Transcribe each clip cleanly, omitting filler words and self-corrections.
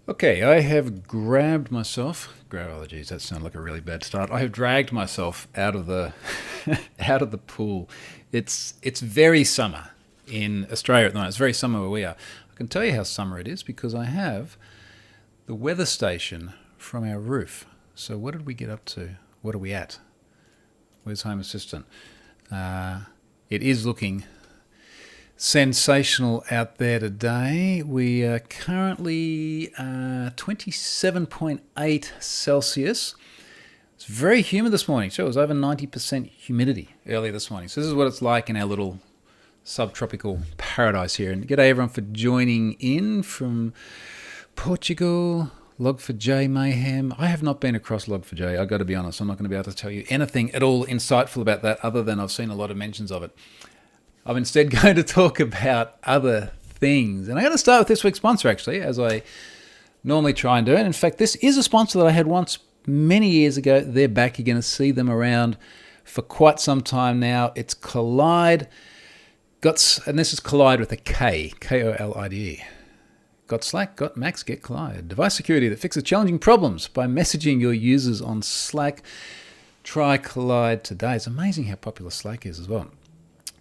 Okay, I have grabbed myself. Oh, geez, that sounded like a really bad start. I have dragged myself out of the out of the pool. It's very summer in Australia at the moment. It's very summer where we are. I can tell you how summer it is because I have the weather station from our roof. So what did we get up to? What are we at? Where's Home Assistant? It is looking sensational out there today. We are currently 27.8 Celsius. It's very humid this morning. Sure, it was over 90% humidity earlier this morning. So this is what it's like in our little subtropical paradise here. And g'day everyone for joining in from Portugal. Log4j Mayhem. I have not been across Log4j. I've got to be honest. I'm not going to be able to tell you anything at all insightful about that other than I've seen a lot of mentions of it. I'm instead going to talk about other things. And I'm going to start with this week's sponsor, actually, as I normally try and do. And in fact, this is a sponsor that I had once many years ago. They're back. You're going to see them around for quite some time now. It's Collide. And this is Collide with a K, K-O-L-I-D-E. Got Slack, got Max, get Collide. Device security that fixes challenging problems by messaging your users on Slack. Try Collide today. It's amazing how popular Slack is as well.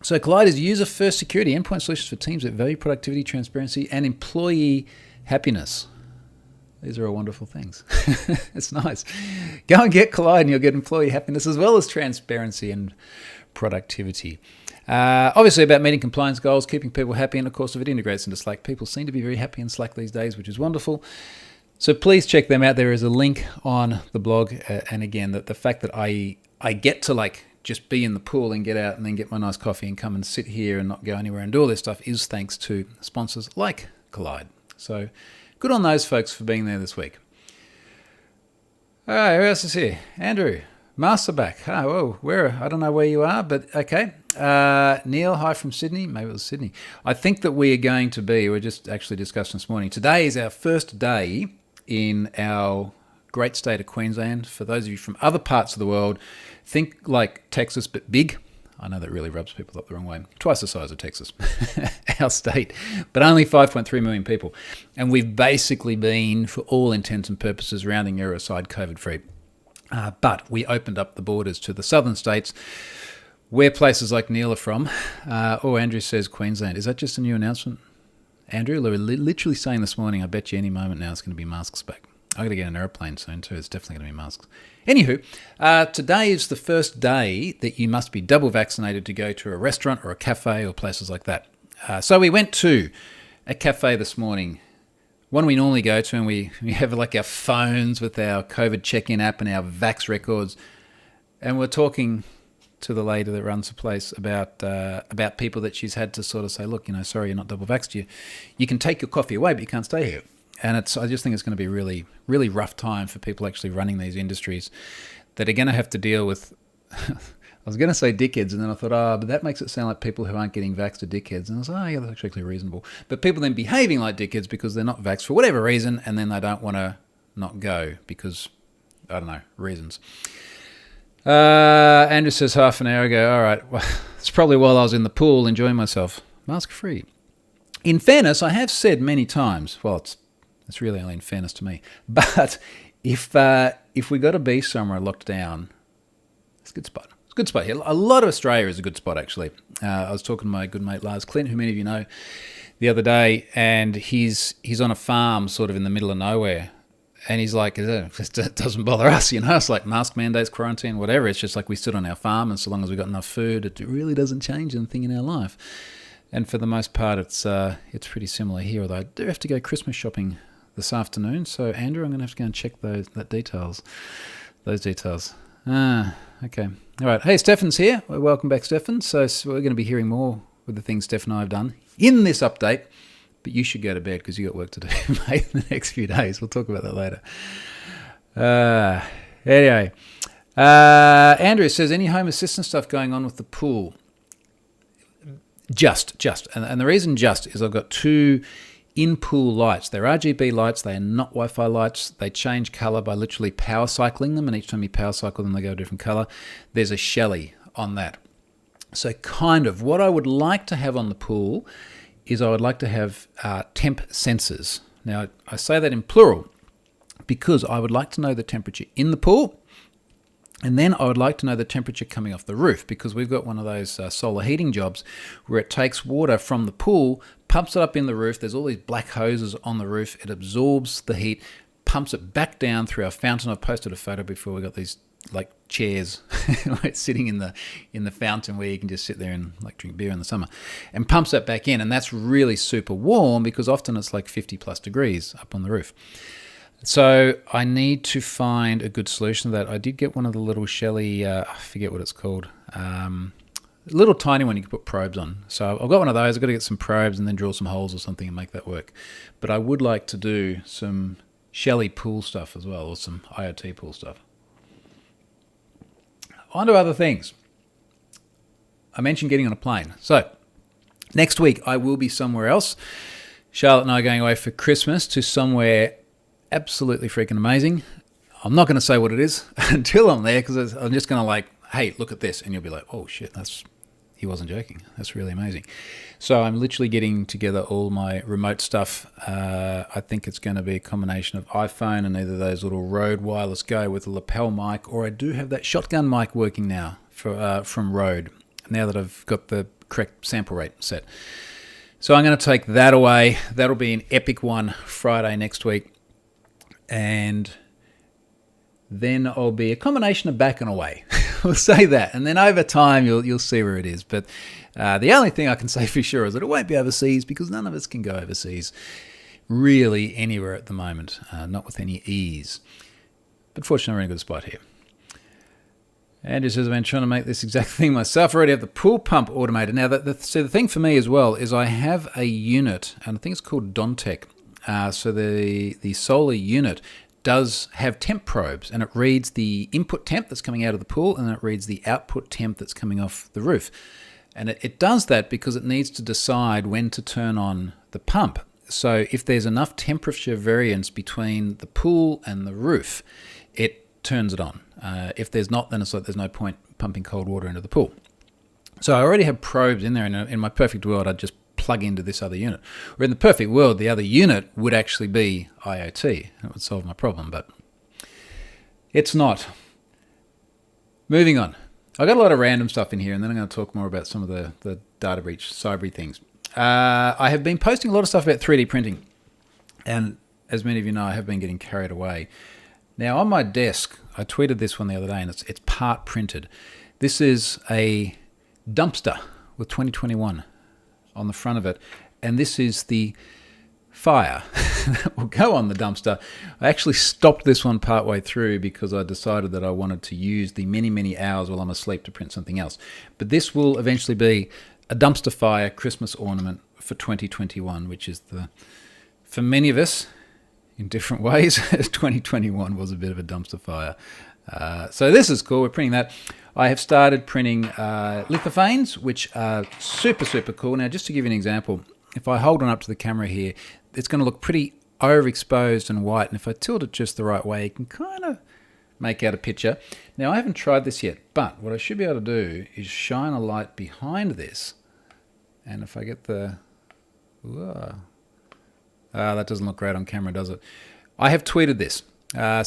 So Collide is user-first security, endpoint solutions for teams that value productivity, transparency, and employee happiness. These are all wonderful things. It's nice. Go and get Collide and you'll get employee happiness as well as transparency and productivity. Obviously about meeting compliance goals, keeping people happy, and of course if it integrates into Slack, people seem to be very happy in Slack these days, which is wonderful. So please check them out. There is a link on the blog. And again, the fact that I get to just be in the pool and get out and then get my nice coffee and come and sit here and not go anywhere and do all this stuff is thanks to sponsors like Collide. So good on those folks for being there this week. All right, who else is here? Andrew, Masterback. Oh, whoa, I don't know where you are, but okay. Neil, hi from Sydney. Maybe it was Sydney. I think that we are just actually discussing this morning. Today is our first day in our great state of Queensland. For those of you from other parts of the world, think like Texas, but big. I know that really rubs people up the wrong way. Twice the size of Texas, our state, but only 5.3 million people. And we've basically been, for all intents and purposes, rounding error aside, COVID-free. But we opened up the borders to the southern states, where places like Neil are from. Andrew says Queensland. Is that just a new announcement? Andrew, they were literally saying this morning, I bet you any moment now it's going to be masks back. I'm going to get an aeroplane soon too. It's definitely going to be masks. Anywho, today is the first day that you must be double vaccinated to go to a restaurant or a cafe or places like that. So we went to a cafe this morning, one we normally go to, and we have our phones with our COVID check-in app and our Vax records. And we're talking to the lady that runs the place about people that she's had to sort of say, look, sorry, you're not double vaxxed. You can take your coffee away, but you can't stay here. And I just think it's going to be a really, really rough time for people actually running these industries that are going to have to deal with, I was going to say dickheads, and then I thought, but that makes it sound like people who aren't getting vaxxed are dickheads. And I was like, yeah, that's actually reasonable. But people then behaving like dickheads because they're not vaxxed for whatever reason, and then they don't want to not go because, I don't know, reasons. Andrew says half an hour ago, all right, well, it's probably while I was in the pool enjoying myself. Mask free. In fairness, I have said many times, well, it's really only in fairness to me, but if we got to be somewhere locked down, it's a good spot. It's a good spot here. A lot of Australia is a good spot, actually. I was talking to my good mate Lars Clint, who many of you know, the other day, and he's on a farm sort of in the middle of nowhere. And he's like, it doesn't bother us, It's like mask mandates, quarantine, whatever. It's just like we sit on our farm, and so long as we've got enough food, it really doesn't change anything in our life. And for the most part, it's pretty similar here, although I do have to go Christmas shopping this afternoon. So, Andrew, I'm going to have to go and check those details. Okay. All right. Hey, Stefan's here. Welcome back, Stefan. So we're going to be hearing more with the things Steph and I have done in this update. But you should go to bed because you got work to do, mate, in the next few days. We'll talk about that later. Anyway, Andrew says, any home assistant stuff going on with the pool? Just. And the reason just is I've got two in-pool lights. They're RGB lights. They are not Wi-Fi lights. They change color by literally power cycling them, and each time you power cycle them, they go a different color. There's a Shelly on that. So kind of what I would like to have on the pool is I would like to have temp sensors Now, I say that in plural because I would like to know the temperature in the pool, and then I would like to know the temperature coming off the roof, because we've got one of those solar heating jobs where it takes water from the pool, pumps it up in the roof. There's all these black hoses on the roof. It absorbs the heat, pumps it back down through our fountain. I've posted a photo before. We got these like chairs sitting in the fountain where you can just sit there and like drink beer in the summer, and pumps that back in, and that's really super warm because often it's like 50 plus degrees up on the roof. So I need to find a good solution to that. I did get one of the little Shelly, I forget what it's called, little tiny one you can put probes on. So I've got one of those. I've got to get some probes and then drill some holes or something and make that work. But I would like to do some Shelly pool stuff as well, or some IoT pool stuff. On to other things. I mentioned getting on a plane. So next week I will be somewhere else. Charlotte and I are going away for Christmas to somewhere absolutely freaking amazing. I'm not going to say what it is until I'm there, because I'm just going to like, hey, look at this. And you'll be like, oh shit, he wasn't joking. That's really amazing. So I'm literally getting together all my remote stuff. I think it's going to be a combination of iPhone and either those little Rode Wireless Go with a lapel mic, or I do have that shotgun mic working now from Rode, now that I've got the correct sample rate set. So I'm going to take that away. That'll be an epic one Friday next week. And then I'll be a combination of back and away. We'll say that. And then over time, you'll see where it is. But the only thing I can say for sure is that it won't be overseas, because none of us can go overseas really anywhere at the moment, not with any ease. But fortunately, we're in a good spot here. Andrew says, I've been trying to make this exact thing myself. I already have the pool pump automated. Now, so the thing for me as well is I have a unit, and I think it's called Dontec. So the solar unit does have temp probes, and it reads the input temp that's coming out of the pool, and it reads the output temp that's coming off the roof. And it does that because it needs to decide when to turn on the pump. So if there's enough temperature variance between the pool and the roof, it turns it on. If there's not, then it's like there's no point pumping cold water into the pool. So I already have probes in there, and in my perfect world, I'd just plug into this other unit. Or in the perfect world, the other unit would actually be IoT. That would solve my problem, but it's not. Moving on. I've got a lot of random stuff in here, and then I'm going to talk more about some of the data breach, cyber things. I have been posting a lot of stuff about 3D printing, and as many of you know, I have been getting carried away. Now, on my desk, I tweeted this one the other day, and it's part printed. This is a dumpster with 2021 on the front of it, and this is the fire that will go on the dumpster. I actually stopped this one partway through because I decided that I wanted to use the many hours while I'm asleep to print something else. But this will eventually be a dumpster fire Christmas ornament for 2021, which is for many of us, in different ways, 2021 was a bit of a dumpster fire. So this is cool. We're printing that. I have started printing lithophanes, which are super cool. Now, just to give you an example, if I hold one up to the camera here, it's going to look pretty overexposed and white. And if I tilt it just the right way, you can kind of make out a picture. Now, I haven't tried this yet, but what I should be able to do is shine a light behind this. And if I get the... that doesn't look great on camera, does it? I have tweeted this.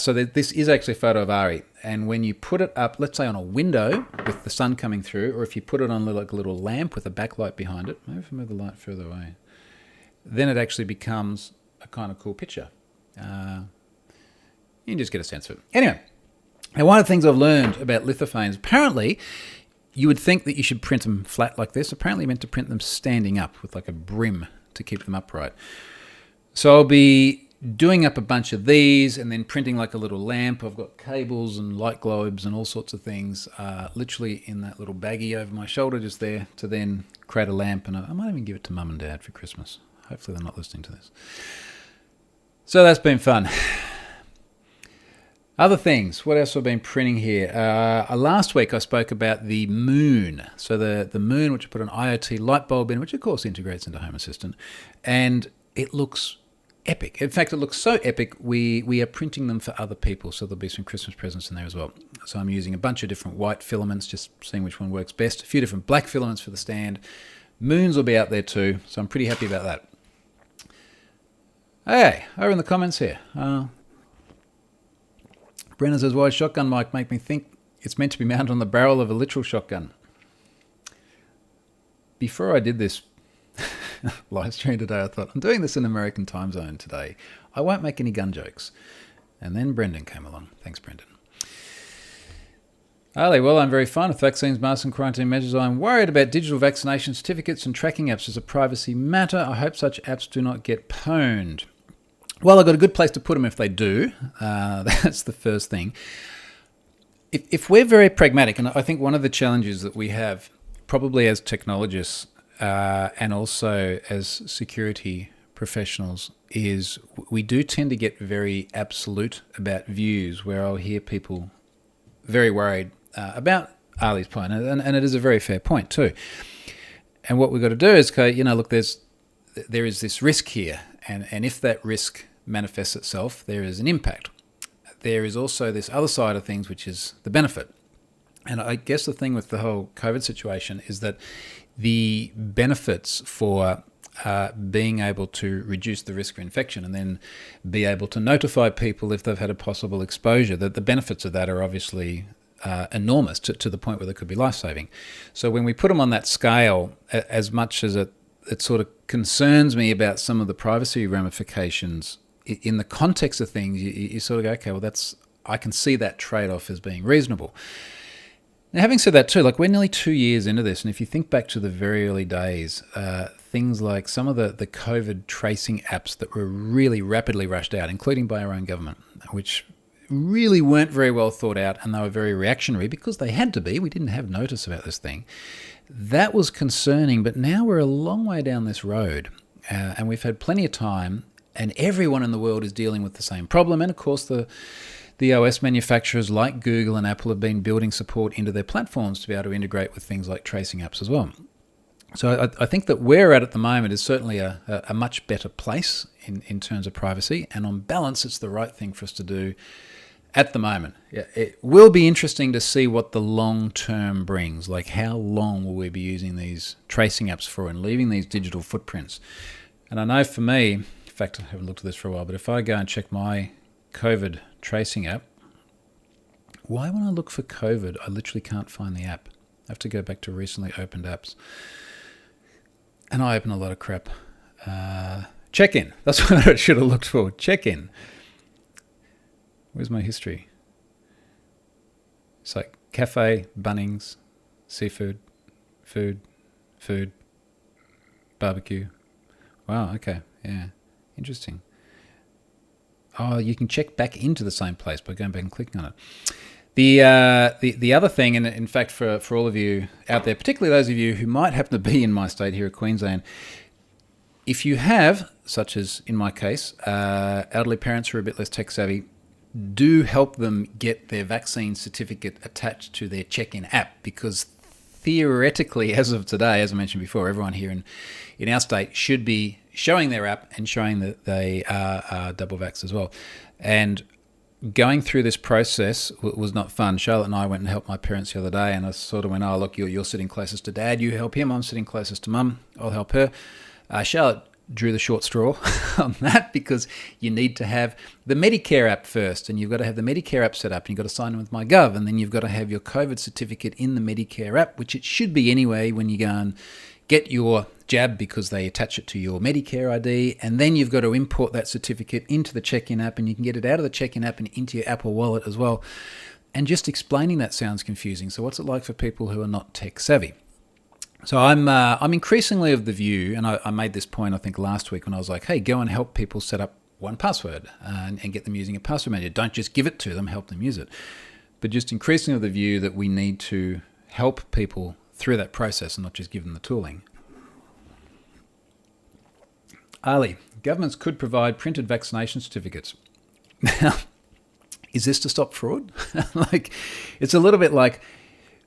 So this is actually a photo of Ari, and when you put it up, let's say on a window with the sun coming through, or if you put it on like a little lamp with a backlight behind it, maybe if I move the light further away, then it actually becomes a kind of cool picture. You can just get a sense of it. Anyway, now one of the things I've learned about lithophanes, apparently you would think that you should print them flat like this. Apparently you're meant to print them standing up with like a brim to keep them upright. So I'll be doing up a bunch of these and then printing like a little lamp. I've got cables and light globes and all sorts of things literally in that little baggie over my shoulder just there to then create a lamp. And I might even give it to Mum and Dad for Christmas. Hopefully they're not listening to this. So that's been fun. Other things, what else have I been printing here? Last week I spoke about the moon. So the moon, which I put an IoT light bulb in, which of course integrates into Home Assistant. And it looks epic. In fact, it looks so epic, we are printing them for other people, so there'll be some Christmas presents in there as well. So I'm using a bunch of different white filaments, just seeing which one works best. A few different black filaments for the stand. Moons will be out there too, so I'm pretty happy about that. Hey, over in the comments here. Brennan says, why shotgun mic make me think it's meant to be mounted on the barrel of a literal shotgun? Before I did this live stream today, I thought, I'm doing this in American time zone today. I won't make any gun jokes. And then Brendan came along. Thanks, Brendan. Ali, well, I'm very fine with vaccines, masks and quarantine measures. I'm worried about digital vaccination certificates and tracking apps as a privacy matter. I hope such apps do not get pwned. Well, I've got a good place to put them if they do. That's the first thing. If we're very pragmatic, and I think one of the challenges that we have, probably as technologists and also as security professionals, is we do tend to get very absolute about views, where I'll hear people very worried about Ali's point, and it is a very fair point too. And what we've got to do is go, look, there is this risk here, and if that risk manifests itself, there is an impact. There is also this other side of things, which is the benefit. And I guess the thing with the whole COVID situation is that the benefits for being able to reduce the risk of infection and then be able to notify people if they've had a possible exposure, that the benefits of that are obviously enormous to the point where they could be life-saving. So when we put them on that scale, as much as it sort of concerns me about some of the privacy ramifications, in the context of things, you sort of go, okay, well, I can see that trade-off as being reasonable. Now, having said that too, like, we're nearly 2 years into this, and if you think back to the very early days, things like some of the COVID tracing apps that were really rapidly rushed out, including by our own government, which really weren't very well thought out, and they were very reactionary because they had to be. We didn't have notice about this thing. That was concerning, but now we're a long way down this road, and we've had plenty of time, and everyone in the world is dealing with the same problem. And of course, the OS manufacturers like Google and Apple have been building support into their platforms to be able to integrate with things like tracing apps as well. So I think that where we're at the moment is certainly a much better place in terms of privacy, and on balance, it's the right thing for us to do at the moment. Yeah, it will be interesting to see what the long term brings, like how long will we be using these tracing apps for and leaving these digital footprints. And I know for me, in fact, I haven't looked at this for a while, but if I go and check my COVID tracing app, why when I look for COVID, I literally can't find the app? I have to go back to recently opened apps. And I open a lot of crap. Check-in. That's what I should have looked for. Check-in. Where's my history? It's like cafe, Bunnings, seafood, food, barbecue. Wow, okay, yeah, interesting. Oh, you can check back into the same place by going back and clicking on it. The other thing, and in fact for all of you out there, particularly those of you who might happen to be in my state here at Queensland, if you have, such as in my case, elderly parents who are a bit less tech savvy, do help them get their vaccine certificate attached to their check-in app, because theoretically, as of today, as I mentioned before, everyone here in our state should be showing their app and showing that they are double vaxxed as well. And going through this process was not fun. Charlotte and I went and helped my parents the other day, and I sort of went, oh, look, you're sitting closest to Dad, you help him. I'm sitting closest to Mum, I'll help her. Charlotte drew the short straw on that, because you need to have the Medicare app first, and you've got to have the Medicare app set up, and you've got to sign in with MyGov, and then you've got to have your COVID certificate in the Medicare app, which it should be anyway when you go and get your jab, because they attach it to your Medicare ID, and then you've got to import that certificate into the check-in app, and you can get it out of the check-in app and into your Apple Wallet as well. And just explaining that sounds confusing. So what's it like for people who are not tech savvy? So I'm increasingly of the view, and I made this point I think last week when I was like, hey, go and help people set up 1Password and get them using a password manager. Don't just give it to them, help them use it. But just increasingly of the view that we need to help people through that process and not just give them the tooling. Ali, governments could provide printed vaccination certificates. Now, is this to stop fraud? Like, it's a little bit like,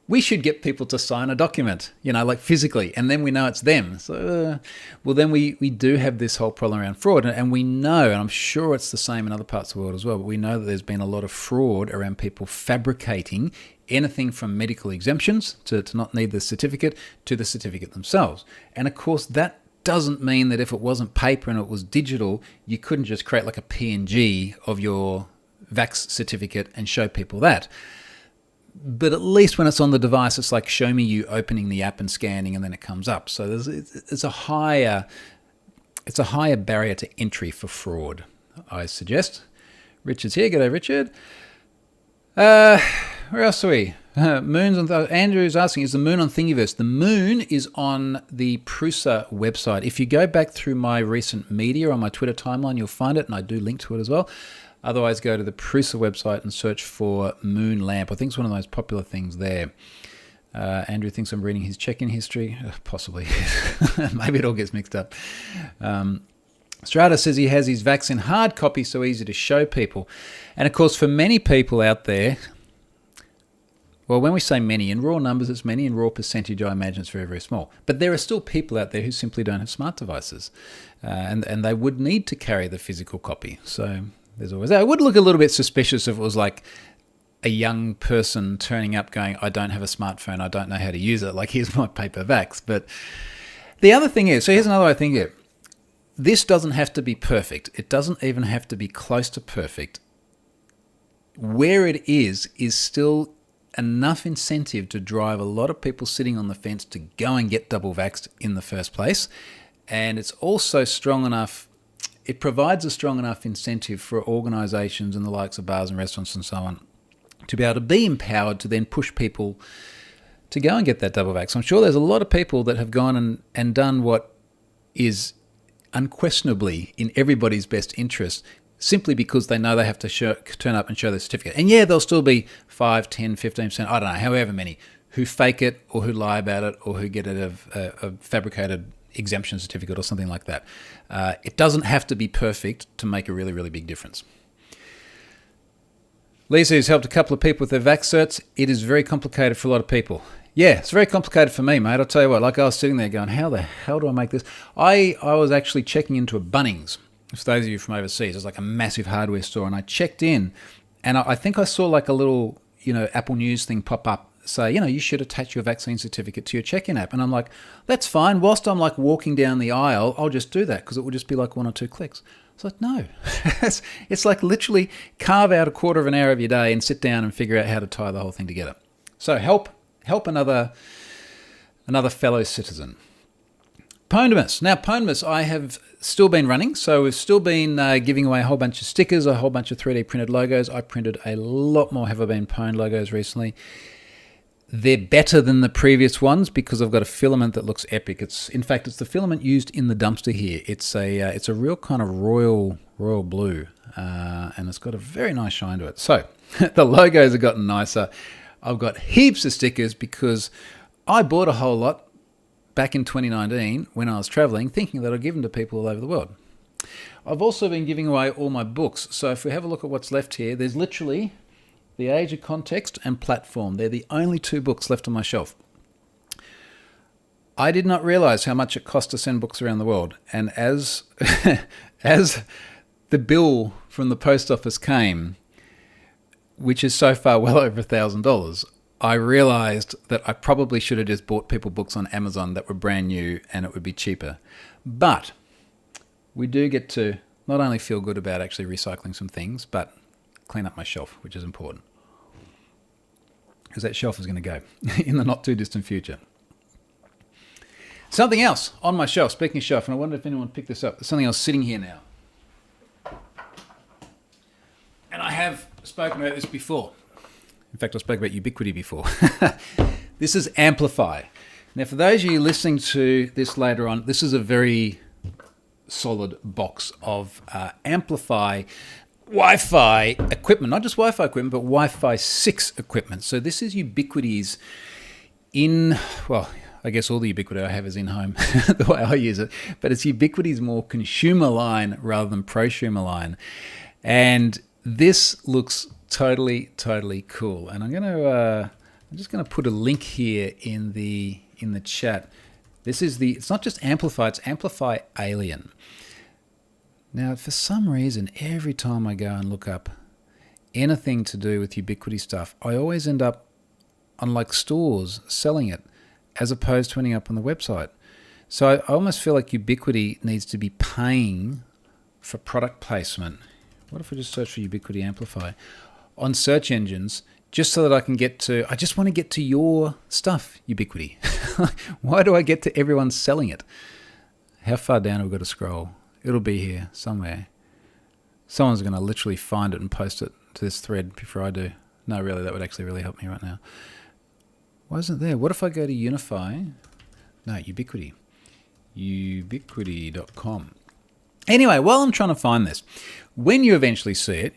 we should get people to sign a document, like physically, and then we know it's them. So, well, then we do have this whole problem around fraud, and we know, and I'm sure it's the same in other parts of the world as well, but we know that there's been a lot of fraud around people fabricating anything from medical exemptions to not need the certificate to the certificate themselves. And of course, that doesn't mean that if it wasn't paper and it was digital, you couldn't just create like a PNG of your vax certificate and show people that. But at least when it's on the device, it's like show me you opening the app and scanning, and then it comes up. So it's a higher barrier to entry for fraud, I suggest. Richard's here. G'day, Richard. Where else are we? Andrew's asking, is the moon on Thingiverse? The moon is on the Prusa website. If you go back through my recent media on my Twitter timeline, you'll find it, and I do link to it as well. Otherwise, go to the Prusa website and search for moon lamp. I think it's one of the most popular things there. Andrew thinks I'm reading his check-in history. Possibly. Maybe it all gets mixed up. Strata says he has his vaccine hard copy, so easy to show people. And of course, for many people out there, well, when we say many, in raw numbers, it's many. In raw percentage, I imagine it's very, very small. But there are still people out there who simply don't have smart devices. And they would need to carry the physical copy. So there's always that. It would look a little bit suspicious if it was like a young person turning up going, I don't have a smartphone, I don't know how to use it. Like, here's my paper vax. But the other thing is, so here's another thing here. This doesn't have to be perfect. It doesn't even have to be close to perfect. Where it is still enough incentive to drive a lot of people sitting on the fence to go and get double vaxxed in the first place. And it's also strong enough, it provides a strong enough incentive for organisations and the likes of bars and restaurants and so on to be able to be empowered to then push people to go and get that double vax. I'm sure there's a lot of people that have gone and done what is unquestionably in everybody's best interest, simply because they know they have to turn up and show their certificate. And yeah, there'll still be 5, 10, 15%, I don't know, however many, who fake it or who lie about it or who get a fabricated exemption certificate or something like that. It doesn't have to be perfect to make a really, really big difference. Lisa has helped a couple of people with their vax certs. It is very complicated for a lot of people. Yeah, it's very complicated for me, mate. I'll tell you what, like I was sitting there going, how the hell do I make this? I was actually checking into a Bunnings. For those of you from overseas, it's like a massive hardware store. And I checked in, and I think I saw like a little, Apple News thing pop up, say, you should attach your vaccine certificate to your check-in app. And I'm like, that's fine. Whilst I'm like walking down the aisle, I'll just do that because it will just be like 1 or 2 clicks. It's like, no. It's like literally carve out a quarter of an hour of your day and sit down and figure out how to tie the whole thing together. So help another fellow citizen. Pwndimus. Now, Pwndimus, I have still been running, so we've still been giving away a whole bunch of stickers, a whole bunch of 3D printed logos. I printed a lot more Have I Been Pwned logos recently. They're better than the previous ones because I've got a filament that looks epic. It's the filament used in the dumpster here. It's a real kind of royal blue, and it's got a very nice shine to it. So the logos have gotten nicer. I've got heaps of stickers because I bought a whole lot back in 2019 when I was traveling, thinking that I'd give them to people all over the world. I've also been giving away all my books. So if we have a look at what's left here, there's literally The Age of Context and Platform. They're the only 2 books left on my shelf. I did not realize how much it cost to send books around the world. And as the bill from the post office came, which is so far well over $1,000, I realized that I probably should have just bought people books on Amazon that were brand new and it would be cheaper. But we do get to not only feel good about actually recycling some things, but clean up my shelf, which is important. Because that shelf is going to go in the not too distant future. Something else on my shelf, speaking of shelf, and I wonder if anyone picked this up. There's something else sitting here now. And I have spoken about this before. In fact, I spoke about Ubiquity before. This is Amplify. Now, for those of you listening to this later on, this is a very solid box of Amplify Wi-Fi equipment. Not just Wi-Fi equipment, but Wi-Fi 6 equipment. So this is Ubiquity's I guess all the Ubiquity I have is in-home, the way I use it. But it's Ubiquity's more consumer line rather than prosumer line. And this looks totally cool. And I'm just gonna put a link here in the chat. It's not just Amplify, it's Amplify Alien. Now, for some reason, every time I go and look up anything to do with Ubiquity stuff, I always end up on like stores selling it, as opposed to ending up on the website. So I almost feel like Ubiquity needs to be paying for product placement. What if I just search for Ubiquity Amplify on search engines, just so that I can I just want to get to your stuff, Ubiquity. Why do I get to everyone selling it? How far down have we got to scroll? It'll be here somewhere. Someone's going to literally find it and post it to this thread before I do. No, really, that would actually really help me right now. Why isn't it there? What if I go to Unify? No, Ubiquity. Ubiquity.com. Anyway, while I'm trying to find this, when you eventually see it,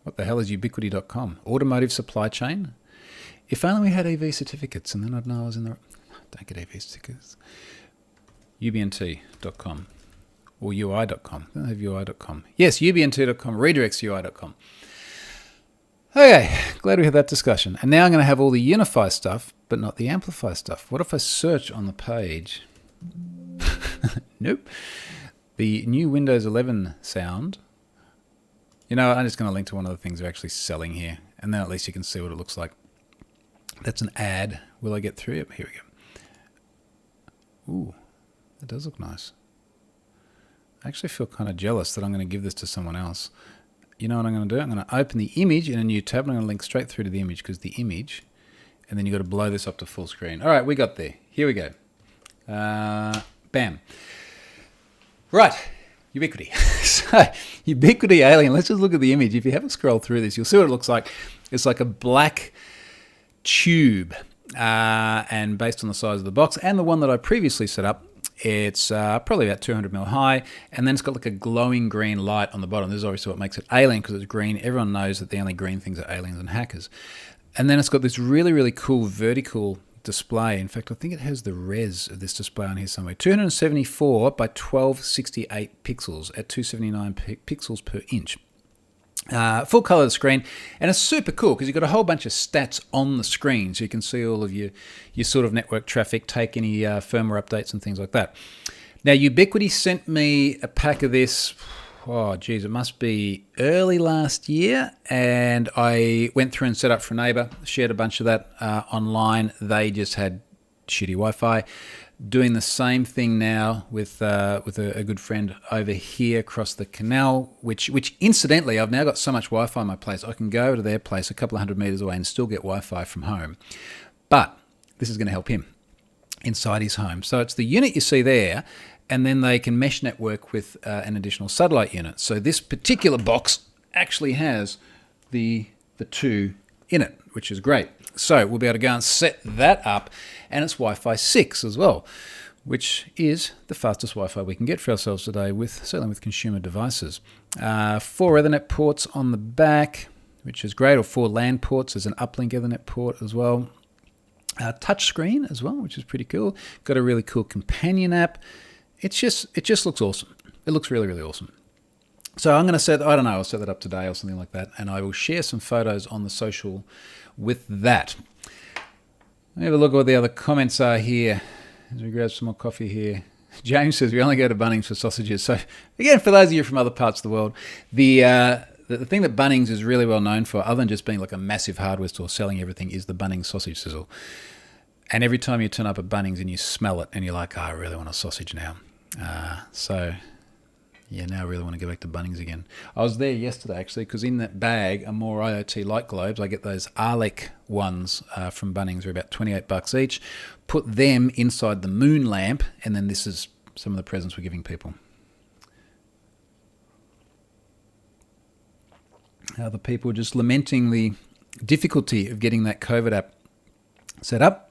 what the hell is Ubiquity.com? Automotive supply chain? If only we had EV certificates, and then I'd know I was in the... Don't get EV certificates. UBNT.com or UI.com. Don't have UI.com. Yes, UBNT.com redirects UI.com. Okay, glad we had that discussion. And now I'm going to have all the Unify stuff, but not the Amplify stuff. What if I search on the page? Nope. The new Windows 11 sound. You know, I'm just going to link to one of the things they're actually selling here, and then at least you can see what it looks like. That's an ad. Will I get through it? Here we go. Ooh, that does look nice. I actually feel kind of jealous that I'm going to give this to someone else. You know what I'm going to do? I'm going to open the image in a new tab, and I'm going to link straight through to the image, because the image, and then you've got to blow this up to full screen. All right, we got there. Here we go. Bam. Right. Ubiquity. So, Ubiquity Alien. Let's just look at the image. If you haven't scrolled through this, you'll see what it looks like. It's like a black tube, and based on the size of the box and the one that I previously set up, it's probably about 200 mil high, and then it's got like a glowing green light on the bottom. This is obviously what makes it alien, because it's green. Everyone knows that the only green things are aliens and hackers. And then it's got this really, really cool vertical display. In fact, I think it has the res of this display on here somewhere. 274 by 1268 pixels at 279 pixels per inch. Full color screen, and it's super cool because you've got a whole bunch of stats on the screen, so you can see all of your sort of network traffic, take any firmware updates and things like that. Now, Ubiquity sent me a pack of this, oh geez, it must be early last year, and I went through and set up for a neighbor, shared a bunch of that online. They just had shitty Wi-Fi. Doing the same thing now with a good friend over here across the canal, which incidentally, I've now got so much Wi-Fi in my place, I can go over to their place a couple of 100 meters away and still get Wi-Fi from home. But this is going to help him inside his home. So it's the unit you see there, and then they can mesh network with an additional satellite unit. So this particular box actually has the two in it, which is great. So we'll be able to go and set that up, and it's Wi-Fi 6 as well, which is the fastest Wi-Fi we can get for ourselves today, certainly with consumer devices. 4 Ethernet ports on the back, which is great, or 4 LAN ports. There's an uplink Ethernet port as well. Touch screen as well, which is pretty cool. Got a really cool companion app. It just looks awesome. It looks really, really awesome. So I'm going to I'll set that up today or something like that, and I will share some photos on the social with that. Let me have a look at what the other comments are here as we grab some more coffee here. James says we only go to Bunnings for sausages. So again, for those of you from other parts of the world, the thing that Bunnings is really well known for, other than just being like a massive hardware store selling everything, is the Bunnings sausage sizzle. And every time you turn up at Bunnings and you smell it and you're like, oh, I really want a sausage now. So yeah, now I really want to go back to Bunnings again. I was there yesterday, actually, because in that bag are more IoT light globes. I get those Arlec ones from Bunnings. They're about $28 each. Put them inside the moon lamp, and then this is some of the presents we're giving people. Other people just lamenting the difficulty of getting that COVID app set up.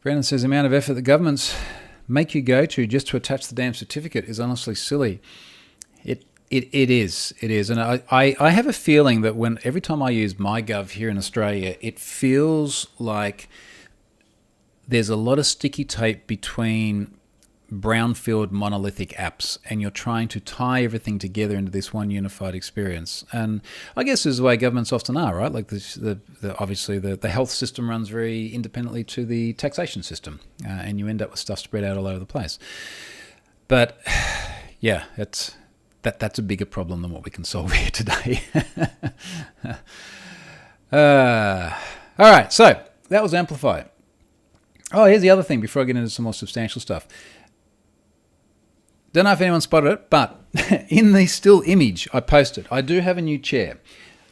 Brandon says the amount of effort the governments make you go to just to attach the damn certificate is honestly silly. It is. And I have a feeling that every time I use MyGov here in Australia, it feels like there's a lot of sticky tape between brownfield monolithic apps, and you're trying to tie everything together into this one unified experience. And I guess this is the way governments often are, right? Like obviously the health system runs very independently to the taxation system, and you end up with stuff spread out all over the place. But yeah, that's a bigger problem than what we can solve here today. All right, so that was Amplify. Oh, here's the other thing before I get into some more substantial stuff. Don't know if anyone spotted it, but in the still image I posted, I do have a new chair.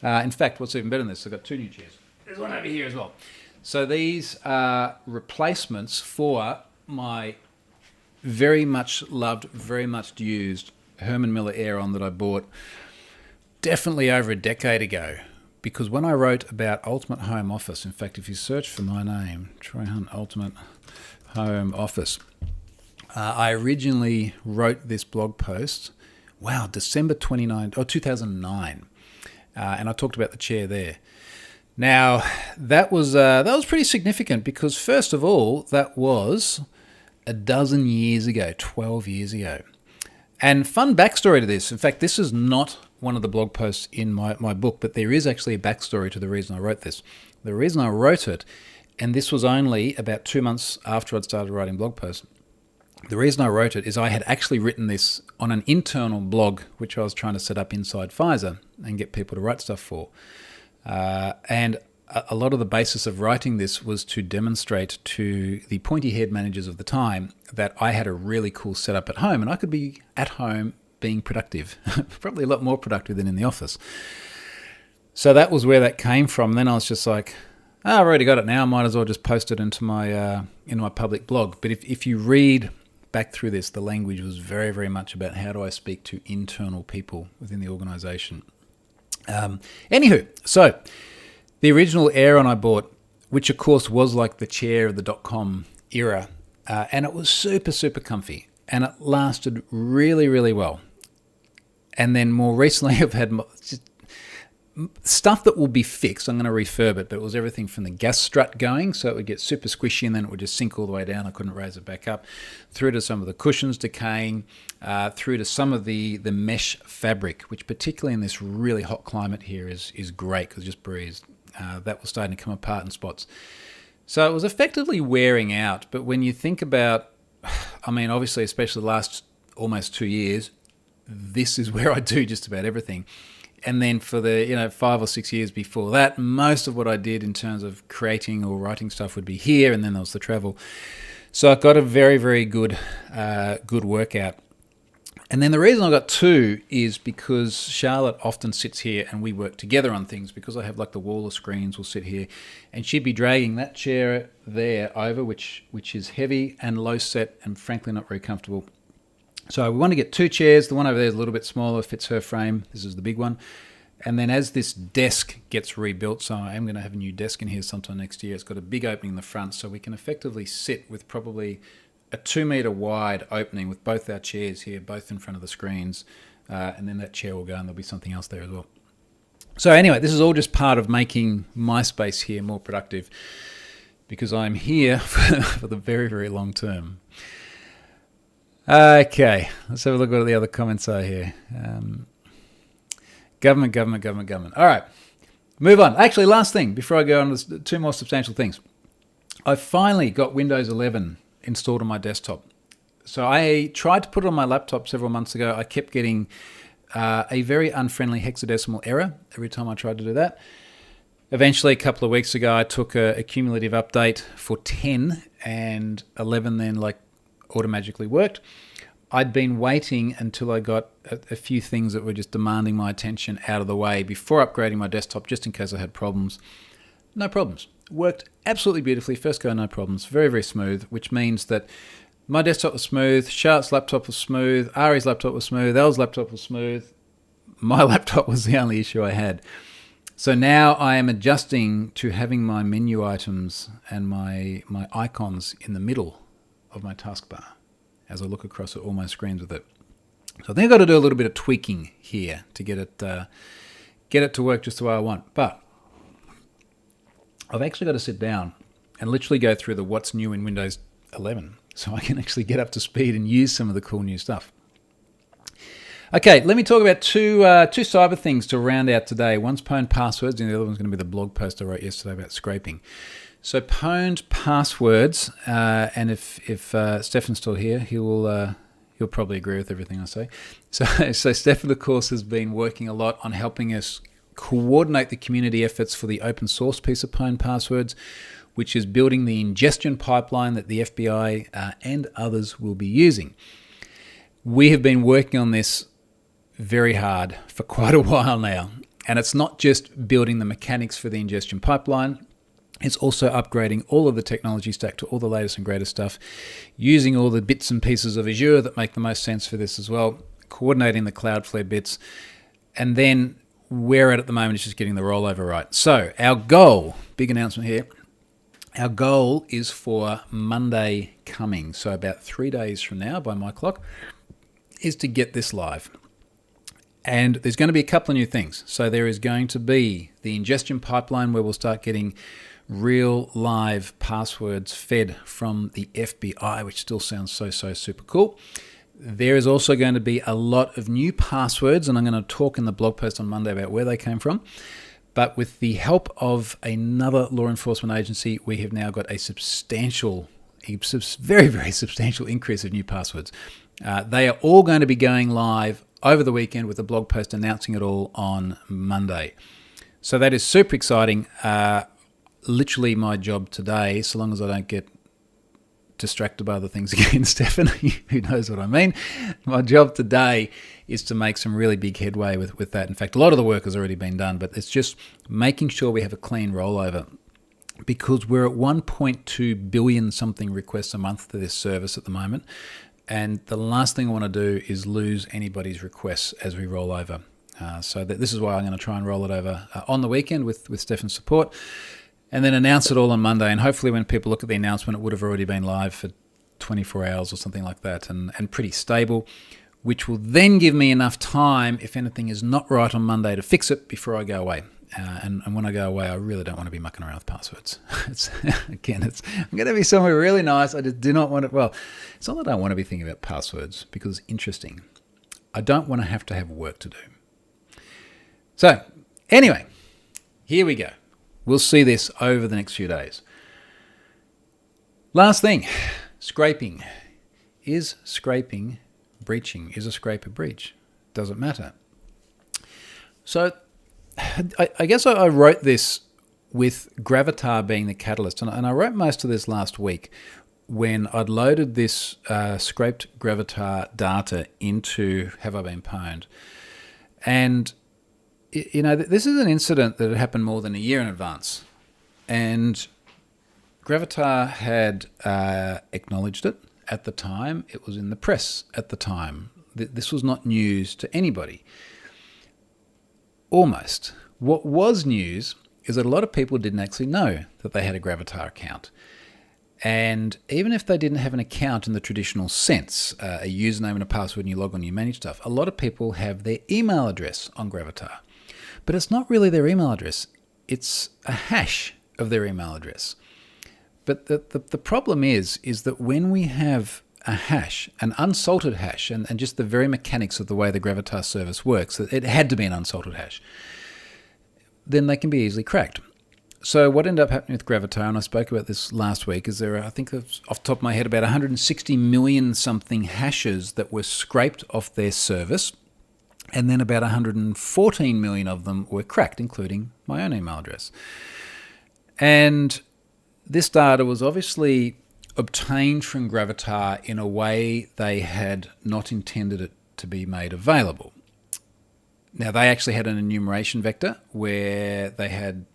In fact, what's even better than this, I've got two new chairs. There's one over here as well. So these are replacements for my very much loved, very much used Herman Miller Aeron that I bought definitely over a decade ago. Because when I wrote about Ultimate Home Office, in fact, if you search for my name, Troy Hunt Ultimate Home Office, I originally wrote this blog post, December 2009, and I talked about the chair there. Now, that was pretty significant because, first of all, that was a dozen years ago, 12 years ago. And fun backstory to this. In fact, this is not one of the blog posts in my book, but there is actually a backstory to the reason I wrote this. The reason I wrote it, and this was only about 2 months after I'd started writing blog posts, the reason I wrote it is I had actually written this on an internal blog, which I was trying to set up inside Pfizer and get people to write stuff for. And a lot of the basis of writing this was to demonstrate to the pointy-haired managers of the time that I had a really cool setup at home and I could be at home being productive, probably a lot more productive than in the office. So that was where that came from. Then I was just like, I've already got it now. I might as well just post it into my public blog. But if you read back through this, the language was very, very much about how do I speak to internal people within the organization. Anywho, so the original Aeron I bought, which of course was like the chair of the .com era, and it was super, super comfy, and it lasted really, really well. And then more recently, I've had just stuff that will be fixed. I'm going to refurb it, but it was everything from the gas strut going, so it would get super squishy and then it would just sink all the way down. I couldn't raise it back up, through to some of the cushions decaying, through to some of the mesh fabric, which particularly in this really hot climate here is great because it just breathes. That was starting to come apart in spots. So it was effectively wearing out. But when you think about, I mean, obviously, especially the last almost 2 years, this is where I do just about everything. And then for the 5 or 6 years before that, most of what I did in terms of creating or writing stuff would be here, and then there was the travel. So I got a very, very good workout. And then the reason I got two is because Charlotte often sits here and we work together on things because I have like the wall of screens will sit here, and she'd be dragging that chair there over, which is heavy and low set and frankly not very comfortable. So we want to get two chairs. The one over there is a little bit smaller, fits her frame. This is the big one. And then as this desk gets rebuilt, so I am going to have a new desk in here sometime next year. It's got a big opening in the front, so we can effectively sit with probably a 2 meter wide opening with both our chairs here, both in front of the screens. And then that chair will go and there'll be something else there as well. So anyway, this is all just part of making my space here more productive because I'm here for the very, very long term. Okay, let's have a look at what the other comments are here. Government. All right, move on. Actually, last thing before I go on to two more substantial things. I finally got Windows 11 installed on my desktop. So I tried to put it on my laptop several months ago. I kept getting a very unfriendly hexadecimal error every time I tried to do that. Eventually, a couple of weeks ago, I took a cumulative update for 10, and 11 then automatically worked. I'd been waiting until I got a few things that were just demanding my attention out of the way before upgrading my desktop, just in case I had problems. No problems. Worked absolutely beautifully. First go, no problems. Very, very smooth, which means that my desktop was smooth, Charlotte's laptop was smooth, Ari's laptop was smooth, Elle's laptop was smooth. My laptop was the only issue I had. So now I am adjusting to having my menu items and my icons in the middle of my taskbar as I look across at all my screens with it. So I think I've got to do a little bit of tweaking here to get it to work just the way I want. But I've actually got to sit down and literally go through the what's new in Windows 11 so I can actually get up to speed and use some of the cool new stuff. Okay, let me talk about two cyber things to round out today. One's pwned passwords and the other one's going to be the blog post I wrote yesterday about scraping. So pwned passwords, and if Stefan's still here, he'll probably agree with everything I say. So Stefan, of course, has been working a lot on helping us coordinate the community efforts for the open source piece of pwned passwords, which is building the ingestion pipeline that the FBI and others will be using. We have been working on this very hard for quite a while now. And it's not just building the mechanics for the ingestion pipeline. It's also upgrading all of the technology stack to all the latest and greatest stuff, using all the bits and pieces of Azure that make the most sense for this as well, coordinating the Cloudflare bits. And then where at the moment is just getting the rollover right. So our goal, big announcement here, our goal is for Monday coming, so about 3 days from now by my clock, is to get this live. And there's going to be a couple of new things. So there is going to be the ingestion pipeline where we'll start getting real live passwords fed from the FBI, which still sounds so super cool. There is also going to be a lot of new passwords, and I'm going to talk in the blog post on Monday about where they came from. But with the help of another law enforcement agency, we have now got a very substantial increase of new passwords. They are all going to be going live over the weekend with a blog post announcing it all on Monday. So that is super exciting. Literally my job today, so long as I don't get distracted by other things again, Stefan, who knows what I mean. My job today is to make some really big headway with that. In fact, a lot of the work has already been done, but it's just making sure we have a clean rollover, because we're at 1.2 billion something requests a month to this service at the moment. And the last thing I want to do is lose anybody's requests as we roll over. So this is why I'm going to try and roll it over on the weekend with Stefan's support, and then announce it all on Monday. And hopefully when people look at the announcement, it would have already been live for 24 hours or something like that, and pretty stable, which will then give me enough time, if anything is not right on Monday, to fix it before I go away. And when I go away, I really don't want to be mucking around with passwords. I'm going to be somewhere really nice. I just do not want it. Well, it's not that I want to be thinking about passwords, because it's interesting. I don't want to have work to do. So anyway, here we go. We'll see this over the next few days. Last thing, scraping. Is scraping breaching? Is a scrape a breach? Does it matter? So I guess I wrote this with Gravatar being the catalyst, and I wrote most of this last week when I'd loaded this scraped Gravatar data into Have I Been Pwned. And this is an incident that had happened more than a year in advance, and Gravatar had acknowledged it at the time. It was in the press at the time. This was not news to anybody. Almost. What was news is that a lot of people didn't actually know that they had a Gravatar account. And even if they didn't have an account in the traditional sense, a username and a password and you log on and you manage stuff, a lot of people have their email address on Gravatar. But it's not really their email address. It's a hash of their email address. But the problem is that when we have a hash, an unsalted hash, and just the very mechanics of the way the Gravatar service works, that it had to be an unsalted hash, then they can be easily cracked. So what ended up happening with Gravatar, and I spoke about this last week, is there are, I think off the top of my head, about 160 million something hashes that were scraped off their service, and then about 114 million of them were cracked, including my own email address. And this data was obviously obtained from Gravatar in a way they had not intended it to be made available. Now, they actually had an enumeration vector where they had,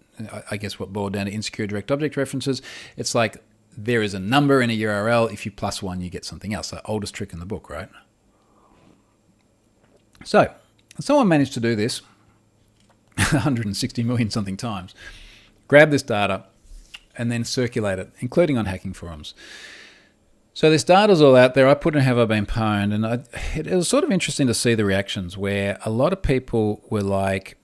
I guess, what boiled down to insecure direct object references. It's like there is a number in a URL. If you plus one, you get something else. The oldest trick in the book, right? So someone managed to do this 160 million something times, grab this data, and then circulate it, including on hacking forums. So this data's all out there. I put in Have I Been Pwned, and it was sort of interesting to see the reactions where a lot of people were like,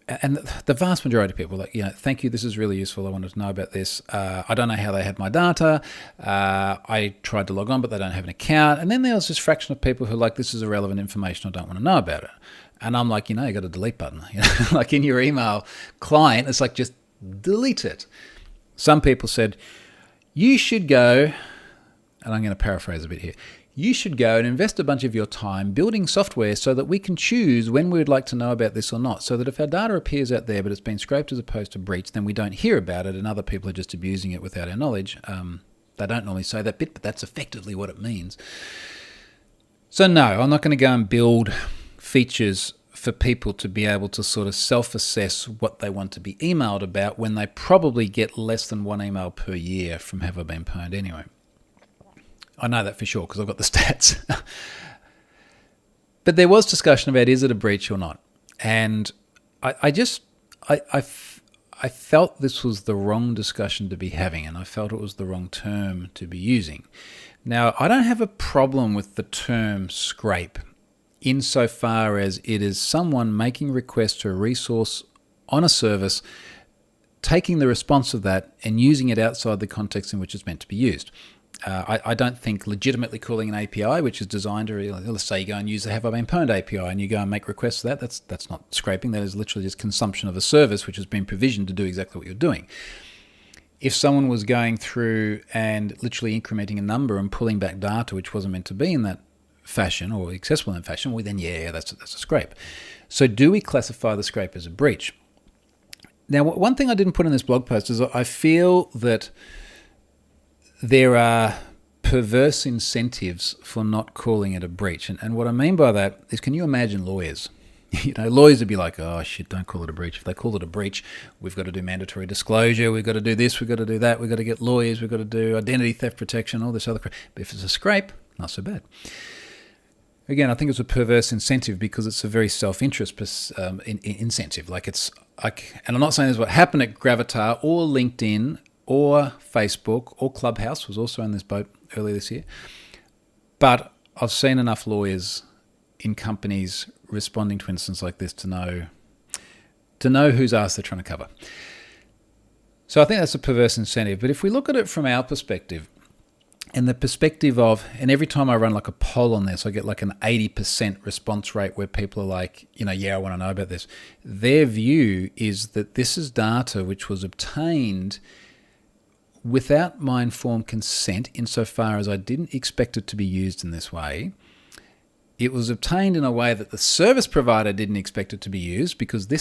and the vast majority of people were like, thank you, this is really useful. I wanted to know about this. I don't know how they had my data. I tried to log on, but they don't have an account. And then there was this fraction of people who are like, this is irrelevant information. I don't want to know about it. And I'm like, you got a delete button. Like in your email client, it's like, just delete it. Some people said, you should go, and I'm going to paraphrase a bit here, you should go and invest a bunch of your time building software so that we can choose when we would like to know about this or not, so that if our data appears out there but it's been scraped as opposed to breached, then we don't hear about it and other people are just abusing it without our knowledge. They don't normally say that bit, but that's effectively what it means. So no, I'm not going to go and build features for people to be able to sort of self-assess what they want to be emailed about when they probably get less than one email per year from Have I Been Pwned anyway. I know that for sure because I've got the stats. But there was discussion about is it a breach or not. And I felt this was the wrong discussion to be having, and I felt it was the wrong term to be using. Now, I don't have a problem with the term scrape insofar as it is someone making requests to a resource on a service, taking the response of that and using it outside the context in which it's meant to be used. I don't think legitimately calling an API, which is designed to, let's say you go and use the Have I Been Pwned API and you go and make requests for that, that's not scraping. That is literally just consumption of a service which has been provisioned to do exactly what you're doing. If someone was going through and literally incrementing a number and pulling back data which wasn't meant to be in that fashion or accessible in that fashion, well then yeah, that's a scrape. So do we classify the scrape as a breach? Now, one thing I didn't put in this blog post is I feel that there are perverse incentives for not calling it a breach. And what I mean by that is, can you imagine lawyers? Lawyers would be like, oh shit, don't call it a breach. If they call it a breach, we've got to do mandatory disclosure, we've got to do this, we've got to do that, we've got to get lawyers, we've got to do identity theft protection, all this other crap. But if it's a scrape, not so bad. Again, I think it's a perverse incentive because it's a very self-interest incentive. And I'm not saying this is what happened at Gravatar or LinkedIn or Facebook or Clubhouse, was also in this boat earlier this year. But I've seen enough lawyers in companies responding to instances like this to know whose ass they're trying to cover. So I think that's a perverse incentive. But if we look at it from our perspective, and the perspective of, and every time I run like a poll on this, I get like an 80% response rate where people are like, yeah, I want to know about this. Their view is that this is data which was obtained without my informed consent, insofar as I didn't expect it to be used in this way. It was obtained in a way that the service provider didn't expect it to be used, because the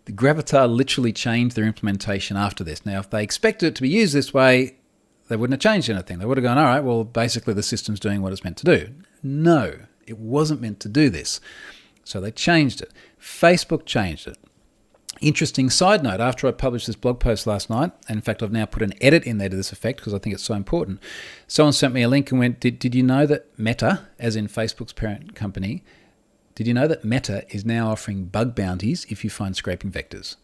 Gravatar literally changed their implementation after this. Now, if they expected it to be used this way, they wouldn't have changed anything. They would have gone, all right, well, basically the system's doing what it's meant to do. No, it wasn't meant to do this. So they changed it. Facebook changed it. Interesting side note, after I published this blog post last night, and in fact I've now put an edit in there to this effect because I think it's so important, someone sent me a link and went, did you know that Meta, as in Facebook's parent company, did you know that Meta is now offering bug bounties if you find scraping vectors?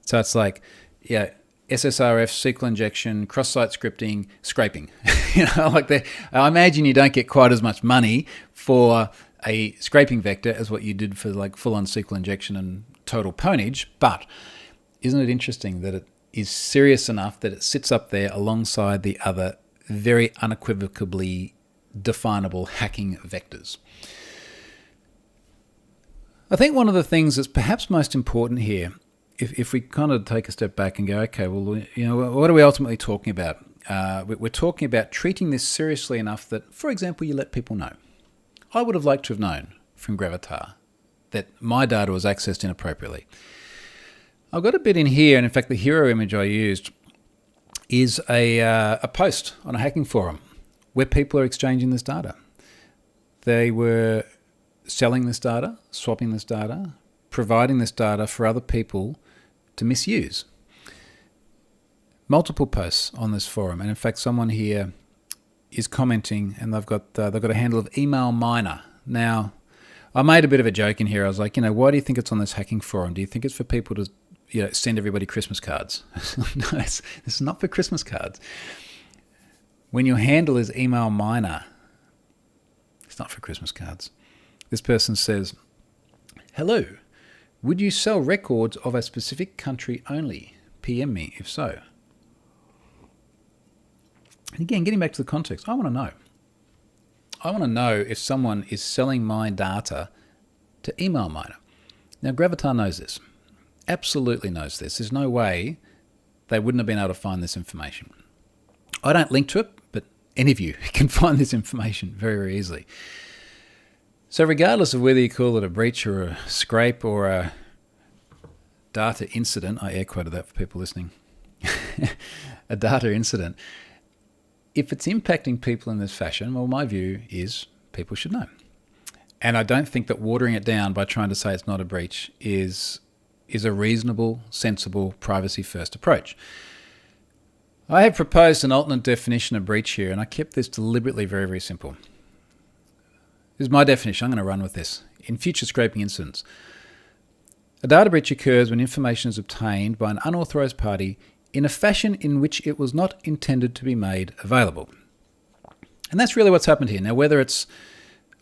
So it's like, yeah, SSRF, SQL injection, cross-site scripting, scraping. I imagine you don't get quite as much money for a scraping vector as what you did for like full-on SQL injection and total pwnage, but isn't it interesting that it is serious enough that it sits up there alongside the other very unequivocally definable hacking vectors? I think one of the things that's perhaps most important here, if we kind of take a step back and go, okay, well, what are we ultimately talking about? We're talking about treating this seriously enough that, for example, you let people know. I would have liked to have known from Gravatar that my data was accessed inappropriately. I've got a bit in here, and in fact the hero image I used is a post on a hacking forum where people are exchanging this data. They were selling this data, swapping this data, providing this data for other people to misuse. Multiple posts on this forum, and in fact someone here is commenting, and they've got a handle of email miner. Now, I made a bit of a joke in here. I was like, why do you think it's on this hacking forum? Do you think it's for people to send everybody Christmas cards? No, this is not for Christmas cards. When your handle is email miner, it's not for Christmas cards. This person says, hello, would you sell records of a specific country only? PM me if so. And again, getting back to the context, I want to know. I want to know if someone is selling my data to email miner. Now, Gravatar knows this. Absolutely knows this. There's no way they wouldn't have been able to find this information. I don't link to it, but any of you can find this information very, very easily. So regardless of whether you call it a breach or a scrape or a data incident, I air quoted that for people listening, a data incident, if it's impacting people in this fashion, well, my view is people should know. And I don't think that watering it down by trying to say it's not a breach is a reasonable, sensible, privacy-first approach. I have proposed an alternate definition of breach here, and I kept this deliberately very, very simple. This is my definition. I'm going to run with this. In future scraping incidents, a data breach occurs when information is obtained by an unauthorized party in a fashion in which it was not intended to be made available. And that's really what's happened here. Now, whether it's,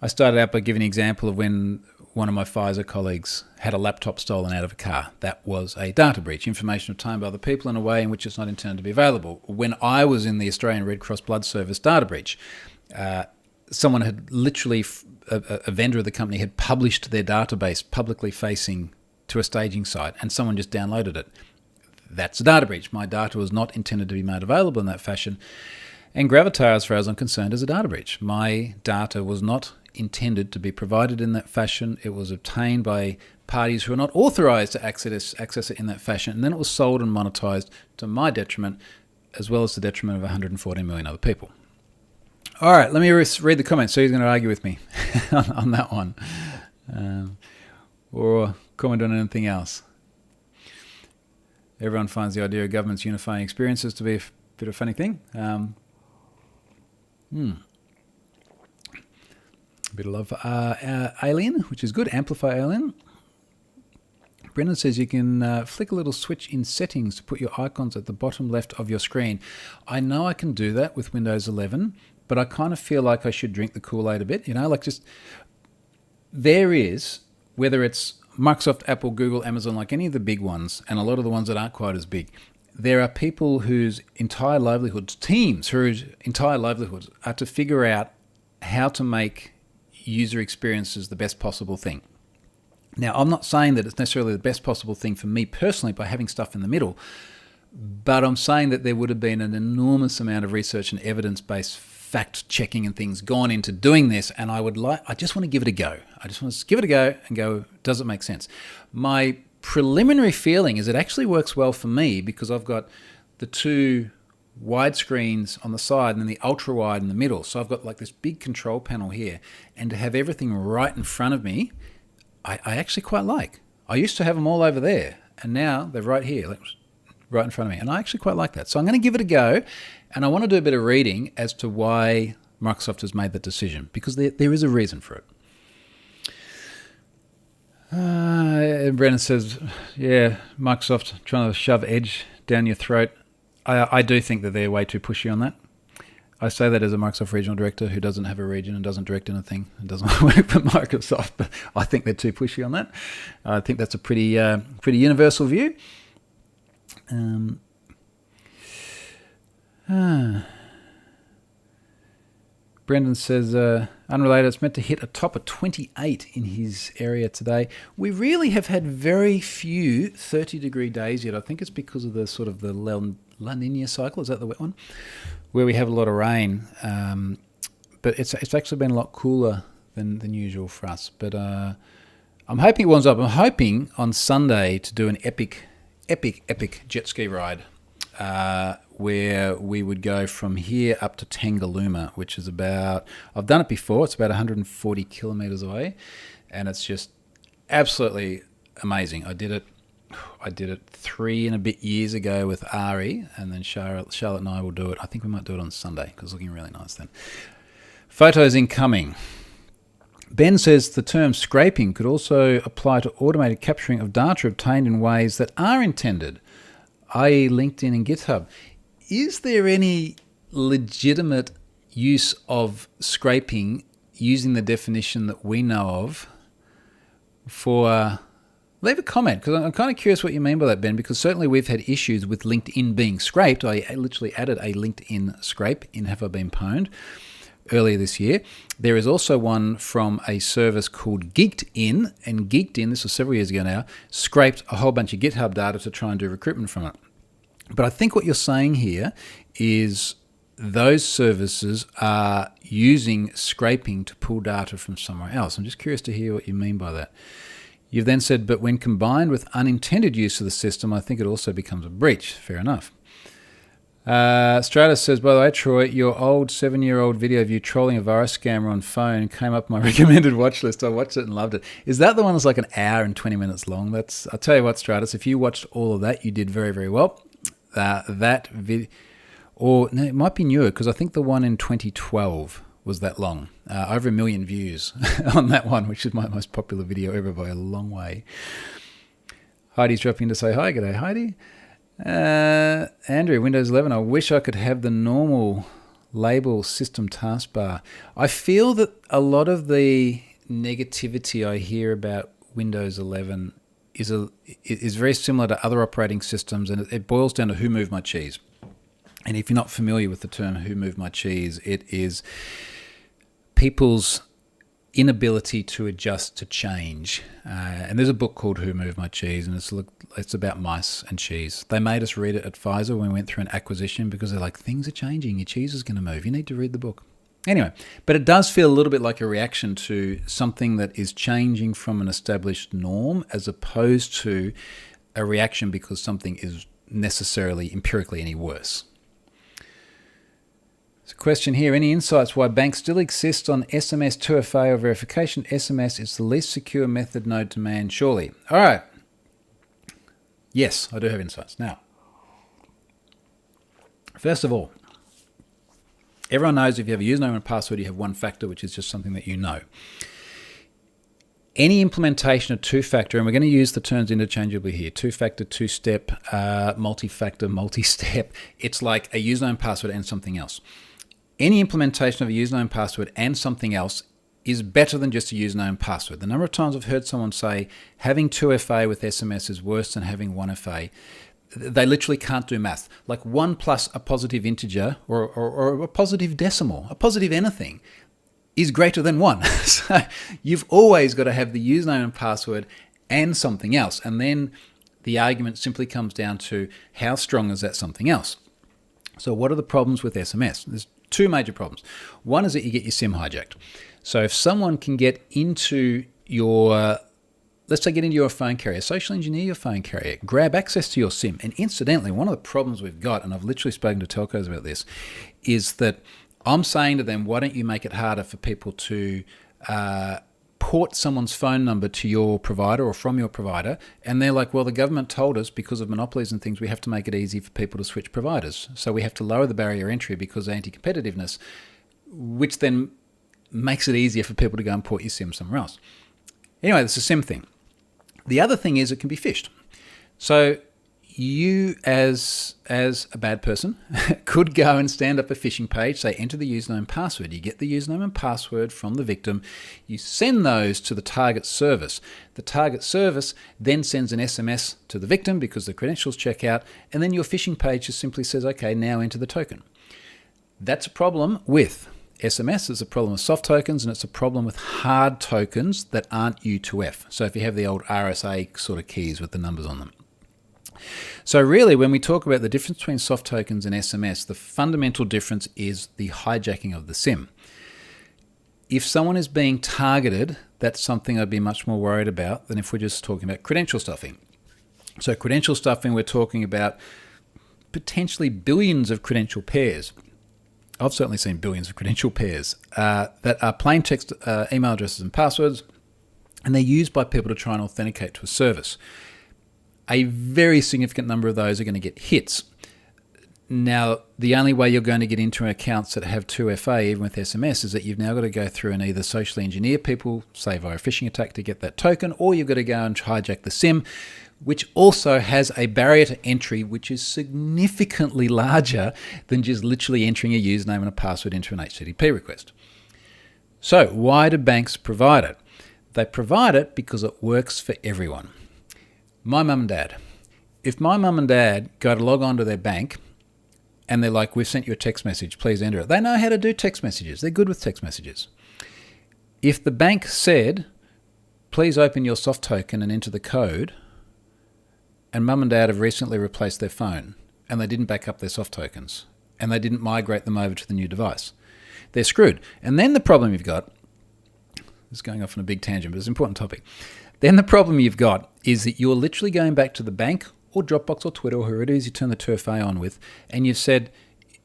I started out by giving an example of when one of my Pfizer colleagues had a laptop stolen out of a car. That was a data breach, information obtained by other people in a way in which it's not intended to be available. When I was in the Australian Red Cross Blood Service data breach, someone had literally, a vendor of the company had published their database publicly facing to a staging site, and someone just downloaded it. That's a data breach. My data was not intended to be made available in that fashion. And Gravatar, as far as I'm concerned, is a data breach. My data was not intended to be provided in that fashion. It was obtained by parties who are not authorized to access it in that fashion, and then it was sold and monetized to my detriment, as well as the detriment of 140 million other people. All right, let me read the comments. So who's going to argue with me on that one? Or comment on anything else? Everyone finds the idea of governments unifying experiences to be a bit of a funny thing. A bit of love for Alien, which is good. Amplify Alien. Brendan says you can flick a little switch in settings to put your icons at the bottom left of your screen. I know I can do that with Windows 11, but I kind of feel like I should drink the Kool-Aid a bit. There is, whether it's Microsoft, Apple, Google, Amazon, like any of the big ones, and a lot of the ones that aren't quite as big, there are people whose entire livelihoods, teams whose entire livelihoods are to figure out how to make user experiences the best possible thing. Now, I'm not saying that it's necessarily the best possible thing for me personally by having stuff in the middle, but I'm saying that there would have been an enormous amount of research and evidence-based fact-checking and things gone into doing this, and I just want to give it a go. I just want to give it a go and go, does it make sense? My preliminary feeling is it actually works well for me because I've got the two wide screens on the side and then the ultra wide in the middle. So I've got like this big control panel here, and to have everything right in front of me, I actually quite like. I used to have them all over there, and now they're right here, right in front of me, and I actually quite like that. So I'm going to give it a go, and I want to do a bit of reading as to why Microsoft has made that decision, because there is a reason for it. Brennan says, yeah, Microsoft trying to shove Edge down your throat. I do think that they're way too pushy on that. I say that as a Microsoft regional director who doesn't have a region and doesn't direct anything and doesn't work for Microsoft, but I think they're too pushy on that. I think that's a pretty universal view. Brendan says, unrelated, it's meant to hit a top of 28 in his area today. We really have had very few 30-degree days yet. I think it's because of the sort of the La Nina cycle, is that the wet one? Where we have a lot of rain. But it's actually been a lot cooler than usual for us. But I'm hoping it warms up. I'm hoping on Sunday to do an epic jet ski ride. Where we would go from here up to Tangalooma, which is about, I've done it before, it's about 140 kilometres away, and it's just absolutely amazing. I did it 3 and a bit years ago with Ari, and then Charlotte and I will do it. I think we might do it on Sunday, because it's looking really nice then. Photos incoming. Ben says the term scraping could also apply to automated capturing of data obtained in ways that are intended, i.e. LinkedIn and GitHub. Is there any legitimate use of scraping using the definition that we know of for... leave a comment, because I'm kind of curious what you mean by that, Ben, because certainly we've had issues with LinkedIn being scraped. I literally added a LinkedIn scrape in Have I Been Pwned earlier this year. There is also one from a service called GeekedIn, and GeekedIn, this was several years ago now, scraped a whole bunch of GitHub data to try and do recruitment from it. But I think what you're saying here is those services are using scraping to pull data from somewhere else. I'm just curious to hear what you mean by that. You've then said, but when combined with unintended use of the system, I think it also becomes a breach. Fair enough. Stratus says, by the way, Troy, your old 7-year-old video of you trolling a virus scammer on phone came up my recommended watch list. I watched it and loved it. Is that the one that's like an hour and 20 minutes long? I'll tell you what, Stratus, if you watched all of that, you did very, very well. That video, or no, it might be newer, because I think the one in 2012 was that long. Over 1 million views on that one, which is my most popular video ever by a long way. Heidi's dropping in to say hi. G'day, Heidi. Andrew, Windows 11, I wish I could have the normal label system taskbar. I feel that a lot of the negativity I hear about Windows 11 is very similar to other operating systems, and it boils down to who moved my cheese. And if you're not familiar with the term who moved my cheese, it is people's inability to adjust to change. And there's a book called Who Moved My Cheese, and it's about mice and cheese. They made us read it at Pfizer when we went through an acquisition, because they're like, things are changing, your cheese is going to move, you need to read the book. Anyway, but it does feel a little bit like a reaction to something that is changing from an established norm, as opposed to a reaction because something is necessarily empirically any worse. There's a question here. Any insights why banks still exist on SMS 2FA or verification? SMS is the least secure method known to man, surely. All right. Yes, I do have insights. Now, first of all, everyone knows if you have a username and a password, you have one factor, which is just something that you know. Any implementation of two-factor, and we're going to use the terms interchangeably here, two-factor, two-step, multi-factor, multi-step, it's like a username, password, and something else. Any implementation of a username, password, and something else is better than just a username and password. The number of times I've heard someone say having 2FA with SMS is worse than having 1FA, they literally can't do math. Like 1 plus a positive integer or a positive decimal, a positive anything, is greater than 1. So you've always got to have the username and password and something else. And then the argument simply comes down to how strong is that something else. So what are the problems with SMS? There's two major problems. One is that you get your SIM hijacked. So if someone can get into your, let's say get into your phone carrier, social engineer your phone carrier, grab access to your SIM. And incidentally, one of the problems we've got, and I've literally spoken to telcos about this, is that I'm saying to them, why don't you make it harder for people to port someone's phone number to your provider or from your provider? And they're like, well, the government told us because of monopolies and things, we have to make it easy for people to switch providers. So we have to lower the barrier entry because of anti-competitiveness, which then makes it easier for people to go and port your SIM somewhere else. Anyway, that's a SIM thing. The other thing is it can be phished. So you, as a bad person, could go and stand up a phishing page, say enter the username and password. You get the username and password from the victim. You send those to the target service. The target service then sends an SMS to the victim because the credentials check out, and then your phishing page just simply says, okay, now enter the token. That's a problem with SMS. It's a problem with soft tokens, and it's a problem with hard tokens that aren't U2F. So if you have the old RSA sort of keys with the numbers on them. So really, when we talk about the difference between soft tokens and SMS, the fundamental difference is the hijacking of the SIM. If someone is being targeted, that's something I'd be much more worried about than if we're just talking about credential stuffing. So credential stuffing, we're talking about potentially billions of credential pairs. I've certainly seen billions of credential pairs that are plain text email addresses and passwords, and they're used by people to try and authenticate to a service. A very significant number of those are going to get hits. Now, the only way you're going to get into accounts that have 2FA, even with SMS, is that you've now got to go through and either socially engineer people, say via a phishing attack, to get that token, or you've got to go and hijack the SIM, which also has a barrier to entry which is significantly larger than just literally entering a username and a password into an HTTP request. So why do banks provide it? They provide it because it works for everyone. My mum and dad. If my mum and dad go to log on to their bank and they're like, we've sent you a text message, please enter it. They know how to do text messages. They're good with text messages. If the bank said, please open your soft token and enter the code, and mum and dad have recently replaced their phone and they didn't back up their soft tokens, and they didn't migrate them over to the new device. They're screwed. And then the problem you've got, this is going off on a big tangent, but it's an important topic. Then the problem you've got is that you're literally going back to the bank or Dropbox or Twitter or whoever it is you turn the 2FA on with, and you've said,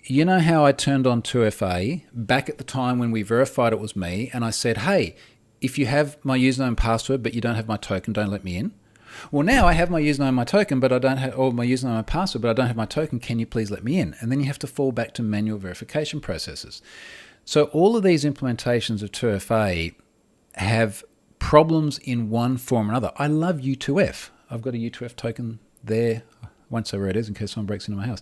you know how I turned on 2FA back at the time when we verified it was me, and I said, hey, if you have my username and password but you don't have my token, don't let me in. Well, now I have my username and my token, but I don't have, or my username and my password, but I don't have my token. Can you please let me in? And then you have to fall back to manual verification processes. So all of these implementations of 2FA have problems in one form or another. I love U2F. I've got a U2F token there. I won't say where it is in case someone breaks into my house.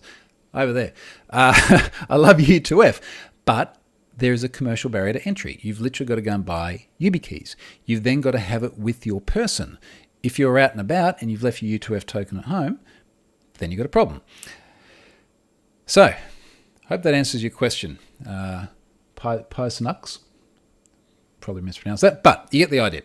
Over there. I love U2F, but there is a commercial barrier to entry. You've literally got to go and buy YubiKeys. You've then got to have it with your person. If you're out and about and you've left your U2F token at home, then you've got a problem. So, hope that answers your question. Pysanux? Probably mispronounced that, but you get the idea.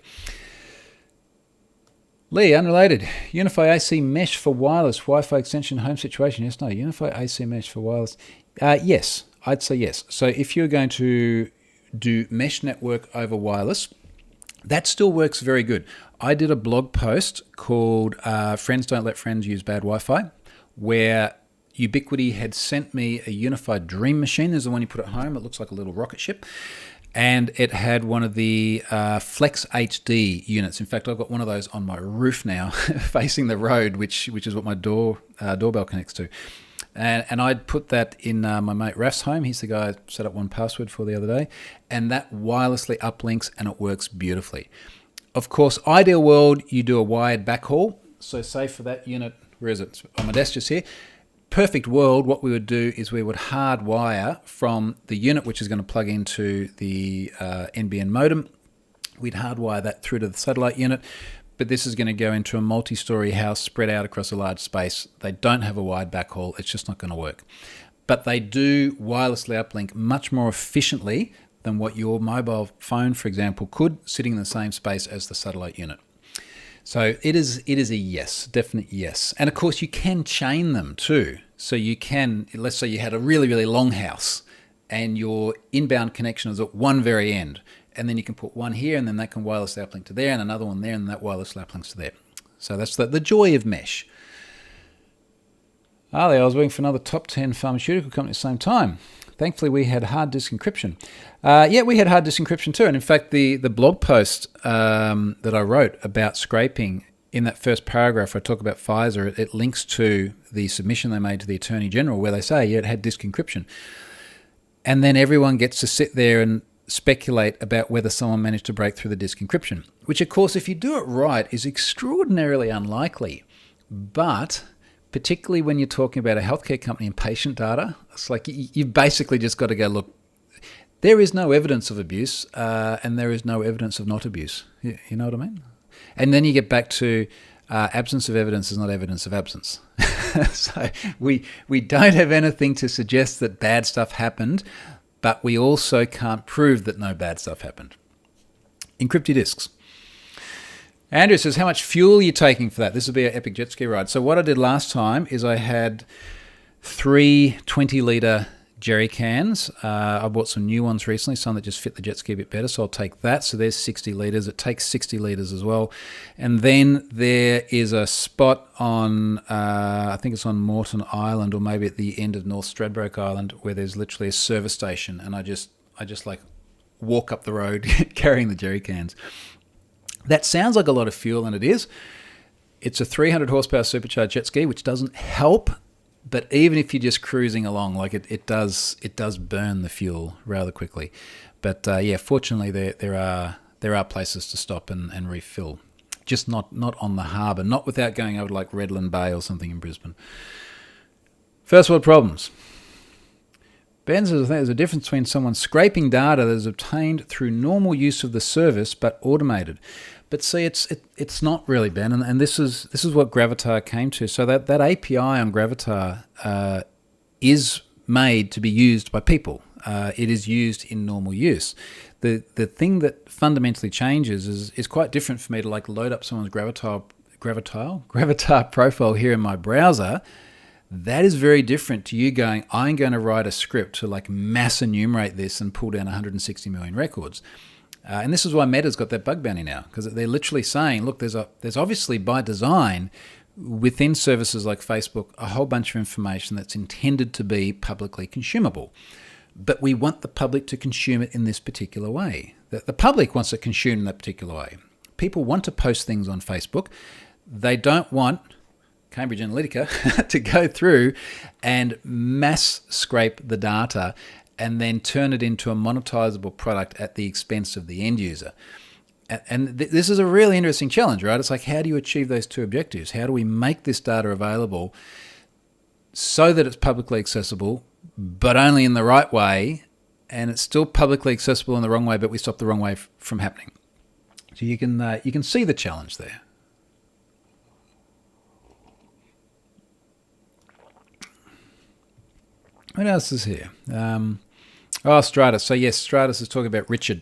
Lee, unrelated. Unify AC mesh for wireless Wi-Fi extension home situation. Yes, no. Unify AC mesh for wireless. Yes, I'd say yes. So if you're going to do mesh network over wireless, that still works very good. I did a blog post called Friends Don't Let Friends Use Bad Wi-Fi, where Ubiquiti had sent me a Unified Dream Machine. There's the one you put at home. It looks like a little rocket ship. And it had one of the Flex HD units. In fact, I've got one of those on my roof now, facing the road, which is what my doorbell connects to. And I'd put that in my mate Raf's home. He's the guy I set up 1Password for the other day. And that wirelessly uplinks, and it works beautifully. Of course, ideal world, you do a wired backhaul. So say for that unit, where is it? It's on my desk just here. Perfect world, what we would do is we would hardwire from the unit, which is going to plug into the NBN modem. We'd hardwire that through to the satellite unit, but this is going to go into a multi-story house spread out across a large space. They don't have a wide backhaul. It's just not going to work. But they do wirelessly uplink much more efficiently than what your mobile phone, for example, could, sitting in the same space as the satellite unit. So it is a yes, definite yes. And of course you can chain them too. So you can, let's say you had a really, really long house and your inbound connection is at one very end. And then you can put one here and then that can wirelessly uplink to there and another one there and that wirelessly uplinks to there. So that's the joy of mesh. Ali, I was working for another top 10 pharmaceutical company at the same time. Thankfully, we had hard disk encryption. Yeah, we had hard disk encryption too. And in fact, the blog post that I wrote about scraping, in that first paragraph, I talk about Pfizer. It links to the submission they made to the Attorney General where they say, yeah, it had disk encryption. And then everyone gets to sit there and speculate about whether someone managed to break through the disk encryption, which, of course, if you do it right, is extraordinarily unlikely. But particularly when you're talking about a healthcare company and patient data, it's like you've basically just got to go, look, there is no evidence of abuse and there is no evidence of not abuse. You know what I mean? And then you get back to absence of evidence is not evidence of absence. So we don't have anything to suggest that bad stuff happened, but we also can't prove that no bad stuff happened. Encrypted disks. Andrew says, how much fuel are you taking for that? This will be an epic jet ski ride. So what I did last time is I had 3 20-litre jerry cans. I bought some new ones recently, some that just fit the jet ski a bit better, so I'll take that. So there's 60 litres. It takes 60 litres as well. And then there is a spot on, I think it's on Moreton Island or maybe at the end of North Stradbroke Island where there's literally a service station, and I just like walk up the road carrying the jerry cans. That sounds like a lot of fuel, and it is. It's a 300 horsepower supercharged jet ski, which doesn't help. But even if you're just cruising along, like it does burn the fuel rather quickly. But yeah, fortunately there are places to stop and refill. Just not on the harbour, not without going over to like Redland Bay or something in Brisbane. First world problems. Ben says, I think there's a difference between someone scraping data that is obtained through normal use of the service but automated. But see, it's not really, Ben, and this is what Gravatar came to. So that API on Gravatar is made to be used by people. It is used in normal use. The thing that fundamentally changes is quite different for me to like load up someone's Gravatar profile here in my browser That is very different to you going, I'm going to write a script to like mass enumerate this and pull down 160 million records. And this is why Meta's got that bug bounty now, because they're literally saying, look, there's obviously by design within services like Facebook a whole bunch of information that's intended to be publicly consumable. But we want the public to consume it in this particular way. The public wants it consumed in that particular way. People want to post things on Facebook. They don't want Cambridge Analytica to go through and mass scrape the data and then turn it into a monetizable product at the expense of the end user. And this is a really interesting challenge, right? It's like, how do you achieve those two objectives? How do we make this data available so that it's publicly accessible, but only in the right way, and it's still publicly accessible in the wrong way, but we stop the wrong way from happening? So you can see the challenge there. What else is here? Stratus. So yes, Stratus is talking about Richard.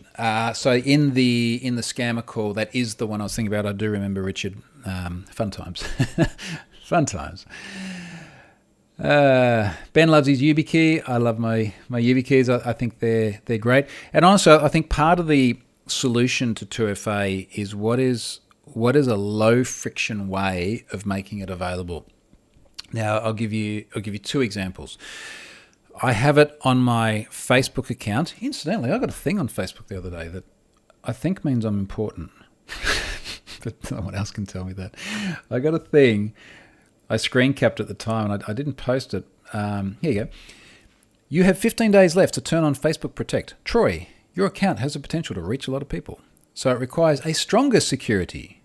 So in the scammer call, that is the one I was thinking about. I do remember Richard. Fun times. Fun times. Ben loves his YubiKey. I love my YubiKeys. I think they're great. And also, I think part of the solution to 2FA is what is a low friction way of making it available. Now, I'll give you two examples. I have it on my Facebook account. Incidentally, I got a thing on Facebook the other day that I think means I'm important. But no one else can tell me that. I got a thing. I screen capped at the time and I didn't post it. Here you go. You have 15 days left to turn on Facebook Protect. Troy, your account has the potential to reach a lot of people. So it requires a stronger security.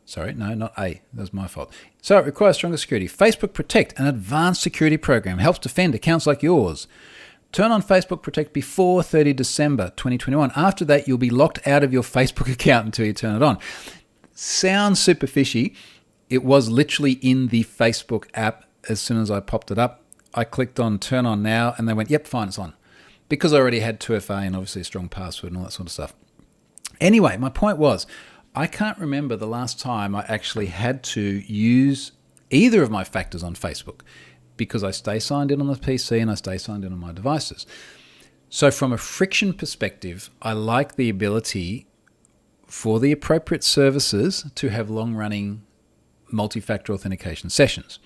Sorry, no, not A. That was my fault. So it requires stronger security. Facebook Protect, an advanced security program, helps defend accounts like yours. Turn on Facebook Protect before 30 December 2021. After that, you'll be locked out of your Facebook account until you turn it on. Sounds super fishy. It was literally in the Facebook app as soon as I popped it up. I clicked on Turn On Now, and they went, yep, fine, it's on. Because I already had 2FA and obviously a strong password and all that sort of stuff. Anyway, my point was, I can't remember the last time I actually had to use either of my factors on Facebook because I stay signed in on the PC and I stay signed in on my devices. So from a friction perspective, I like the ability for the appropriate services to have long-running multi-factor authentication sessions.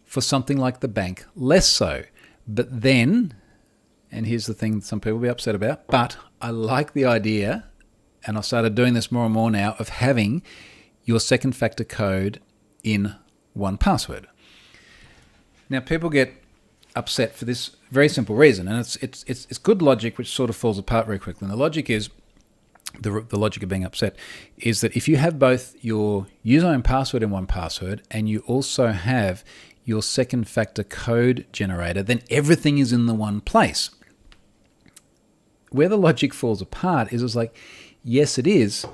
For something like the bank, less so. But then, and here's the thing some people will be upset about, but I like the idea, and I've started doing this more and more now, of having your second factor code in 1Password. Now, people get upset for this very simple reason, and it's good logic which sort of falls apart very quickly. And the logic is, the logic of being upset is that if you have both your username and password in 1Password and you also have your second factor code generator, then everything is in the one place. Where the logic falls apart is it's like, yes, it is,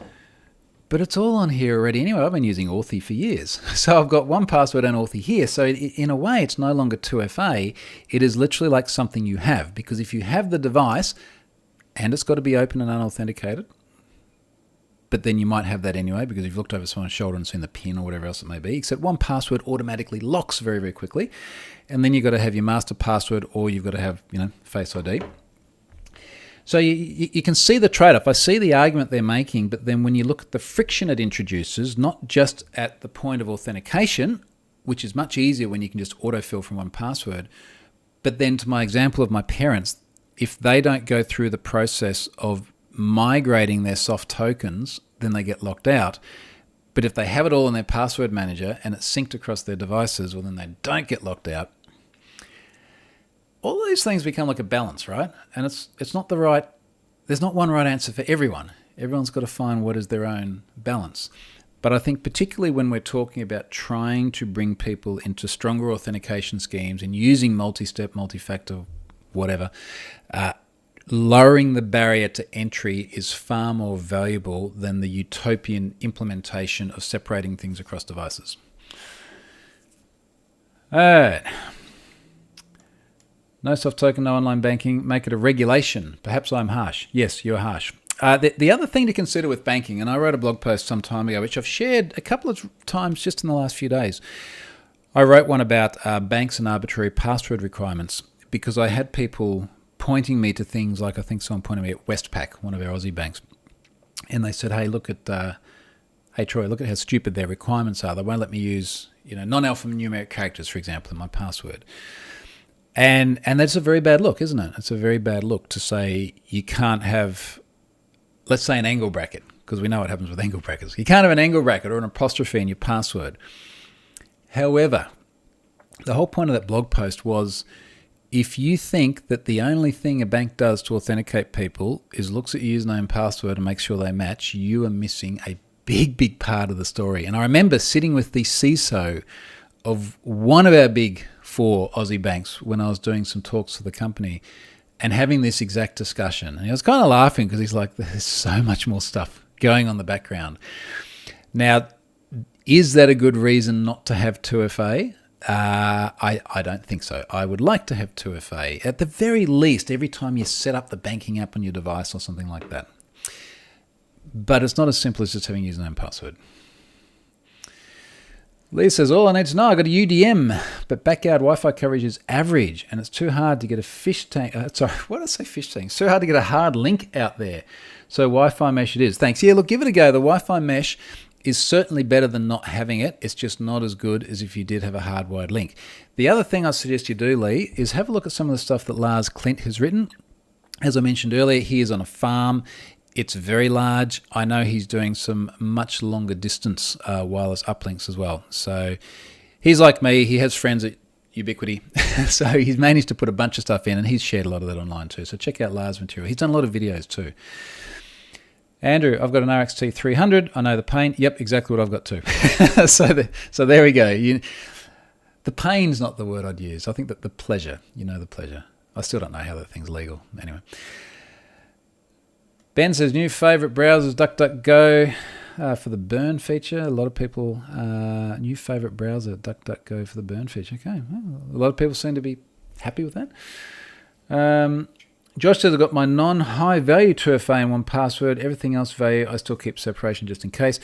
but it's all on here already anyway. I've been using Authy for years. So I've got 1Password and Authy here. So in a way, it's no longer 2FA. It is literally like something you have, because if you have the device and it's got to be open and unauthenticated, but then you might have that anyway because you've looked over someone's shoulder and seen the PIN or whatever else it may be, except 1Password automatically locks very, very quickly. And then you've got to have your master password, or you've got to have, Face ID. So you can see the trade-off. I see the argument they're making, but then when you look at the friction it introduces, not just at the point of authentication, which is much easier when you can just autofill from 1Password, but then to my example of my parents, if they don't go through the process of migrating their soft tokens, then they get locked out. But if they have it all in their password manager and it's synced across their devices, well, then they don't get locked out. All these things become like a balance, right? And it's not there's not one right answer for everyone. Everyone's got to find what is their own balance. But I think particularly when we're talking about trying to bring people into stronger authentication schemes and using multi-step, multi-factor, whatever, lowering the barrier to entry is far more valuable than the utopian implementation of separating things across devices. All right. No soft token, no online banking. Make it a regulation. Perhaps I'm harsh. Yes, you're harsh. The other thing to consider with banking, and I wrote a blog post some time ago, which I've shared a couple of times just in the last few days. I wrote one about banks and arbitrary password requirements because I had people pointing me to things like, I think someone pointed me at Westpac, one of our Aussie banks, and they said, hey, hey Troy, look at how stupid their requirements are. They won't let me use, non-alphanumeric characters, for example, in my password. And that's a very bad look, isn't it? It's a very bad look to say you can't have, let's say, an angle bracket, because we know what happens with angle brackets. You can't have an angle bracket or an apostrophe in your password. However, the whole point of that blog post was, if you think that the only thing a bank does to authenticate people is looks at your username and password and makes sure they match, you are missing a big, big part of the story. And I remember sitting with the CISO of one of our big 4 Aussie banks when I was doing some talks for the company and having this exact discussion. And he was kind of laughing because he's like, there's so much more stuff going on in the background. Now, is that a good reason not to have 2FA? I don't think so. I would like to have 2FA, at the very least, every time you set up the banking app on your device or something like that. But it's not as simple as just having username and password. Lee says, all I need to know, I got a UDM, but backyard Wi-Fi coverage is average, and it's too hard to get a fish tank. What did I say fish tank? It's too hard to get a hard link out there. So Wi-Fi mesh it is. Thanks. Yeah, look, give it a go. The Wi-Fi mesh is certainly better than not having it. It's just not as good as if you did have a hardwired link. The other thing I suggest you do, Lee, is have a look at some of the stuff that Lars Klint has written. As I mentioned earlier, he is on a farm. It's very large. I know he's doing some much longer distance wireless uplinks as well. So he's like me. He has friends at Ubiquity. So he's managed to put a bunch of stuff in, and he's shared a lot of that online too. So check out Lars' material. He's done a lot of videos too. Andrew, I've got an RXT 300. I know the pain. Yep, exactly what I've got too. So there we go. The pain's not the word I'd use. I think that the pleasure, the pleasure. I still don't know how that thing's legal. Anyway. Ben says, new favourite browsers, DuckDuckGo for the burn feature. A lot of people, new favourite browser, DuckDuckGo for the burn feature. Okay, well, a lot of people seem to be happy with that. Josh says, I've got my non-high value 2FA in one password. Everything else value, I still keep separation just in case.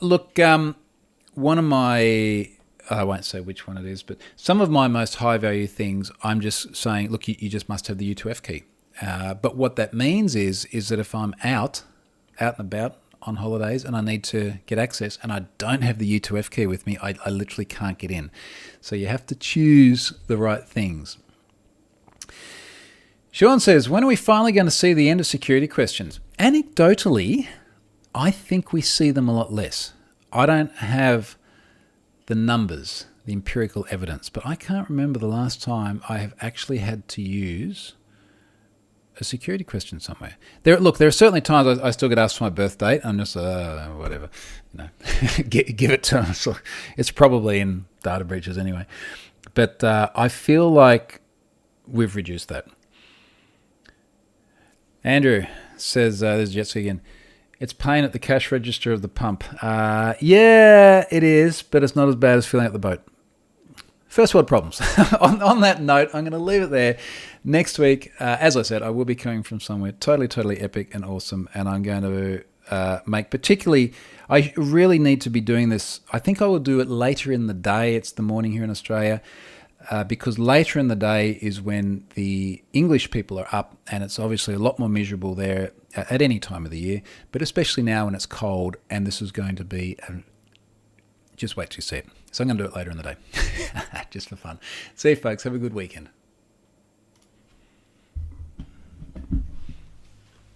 Look, one of my, I won't say which one it is, but some of my most high value things, I'm just saying, look, you just must have the U2F key. But what that means is that if I'm out and about on holidays and I need to get access and I don't have the U2F key with me, I literally can't get in. So you have to choose the right things. Sean says, when are we finally going to see the end of security questions? Anecdotally, I think we see them a lot less. I don't have the numbers, the empirical evidence, but I can't remember the last time I have actually had to use a security question somewhere. There are certainly times I still get asked for my birth date. I'm just whatever, give it to them. So it's probably in data breaches anyway. But I feel like we've reduced that. Andrew says, there's Jetski again. It's pain at the cash register of the pump. Yeah, it is, but it's not as bad as filling out the boat. First world problems. on that note, I'm going to leave it there. Next week, as I said, I will be coming from somewhere totally epic and awesome, and I'm going to make particularly, I really need to be doing this. I think I will do it later in the day. It's the morning here in Australia, because later in the day is when the English people are up, and it's obviously a lot more miserable there at any time of the year, but especially now when it's cold, and this is going to be, just wait till you see it. So I'm going to do it later in the day, just for fun. See you folks, have a good weekend.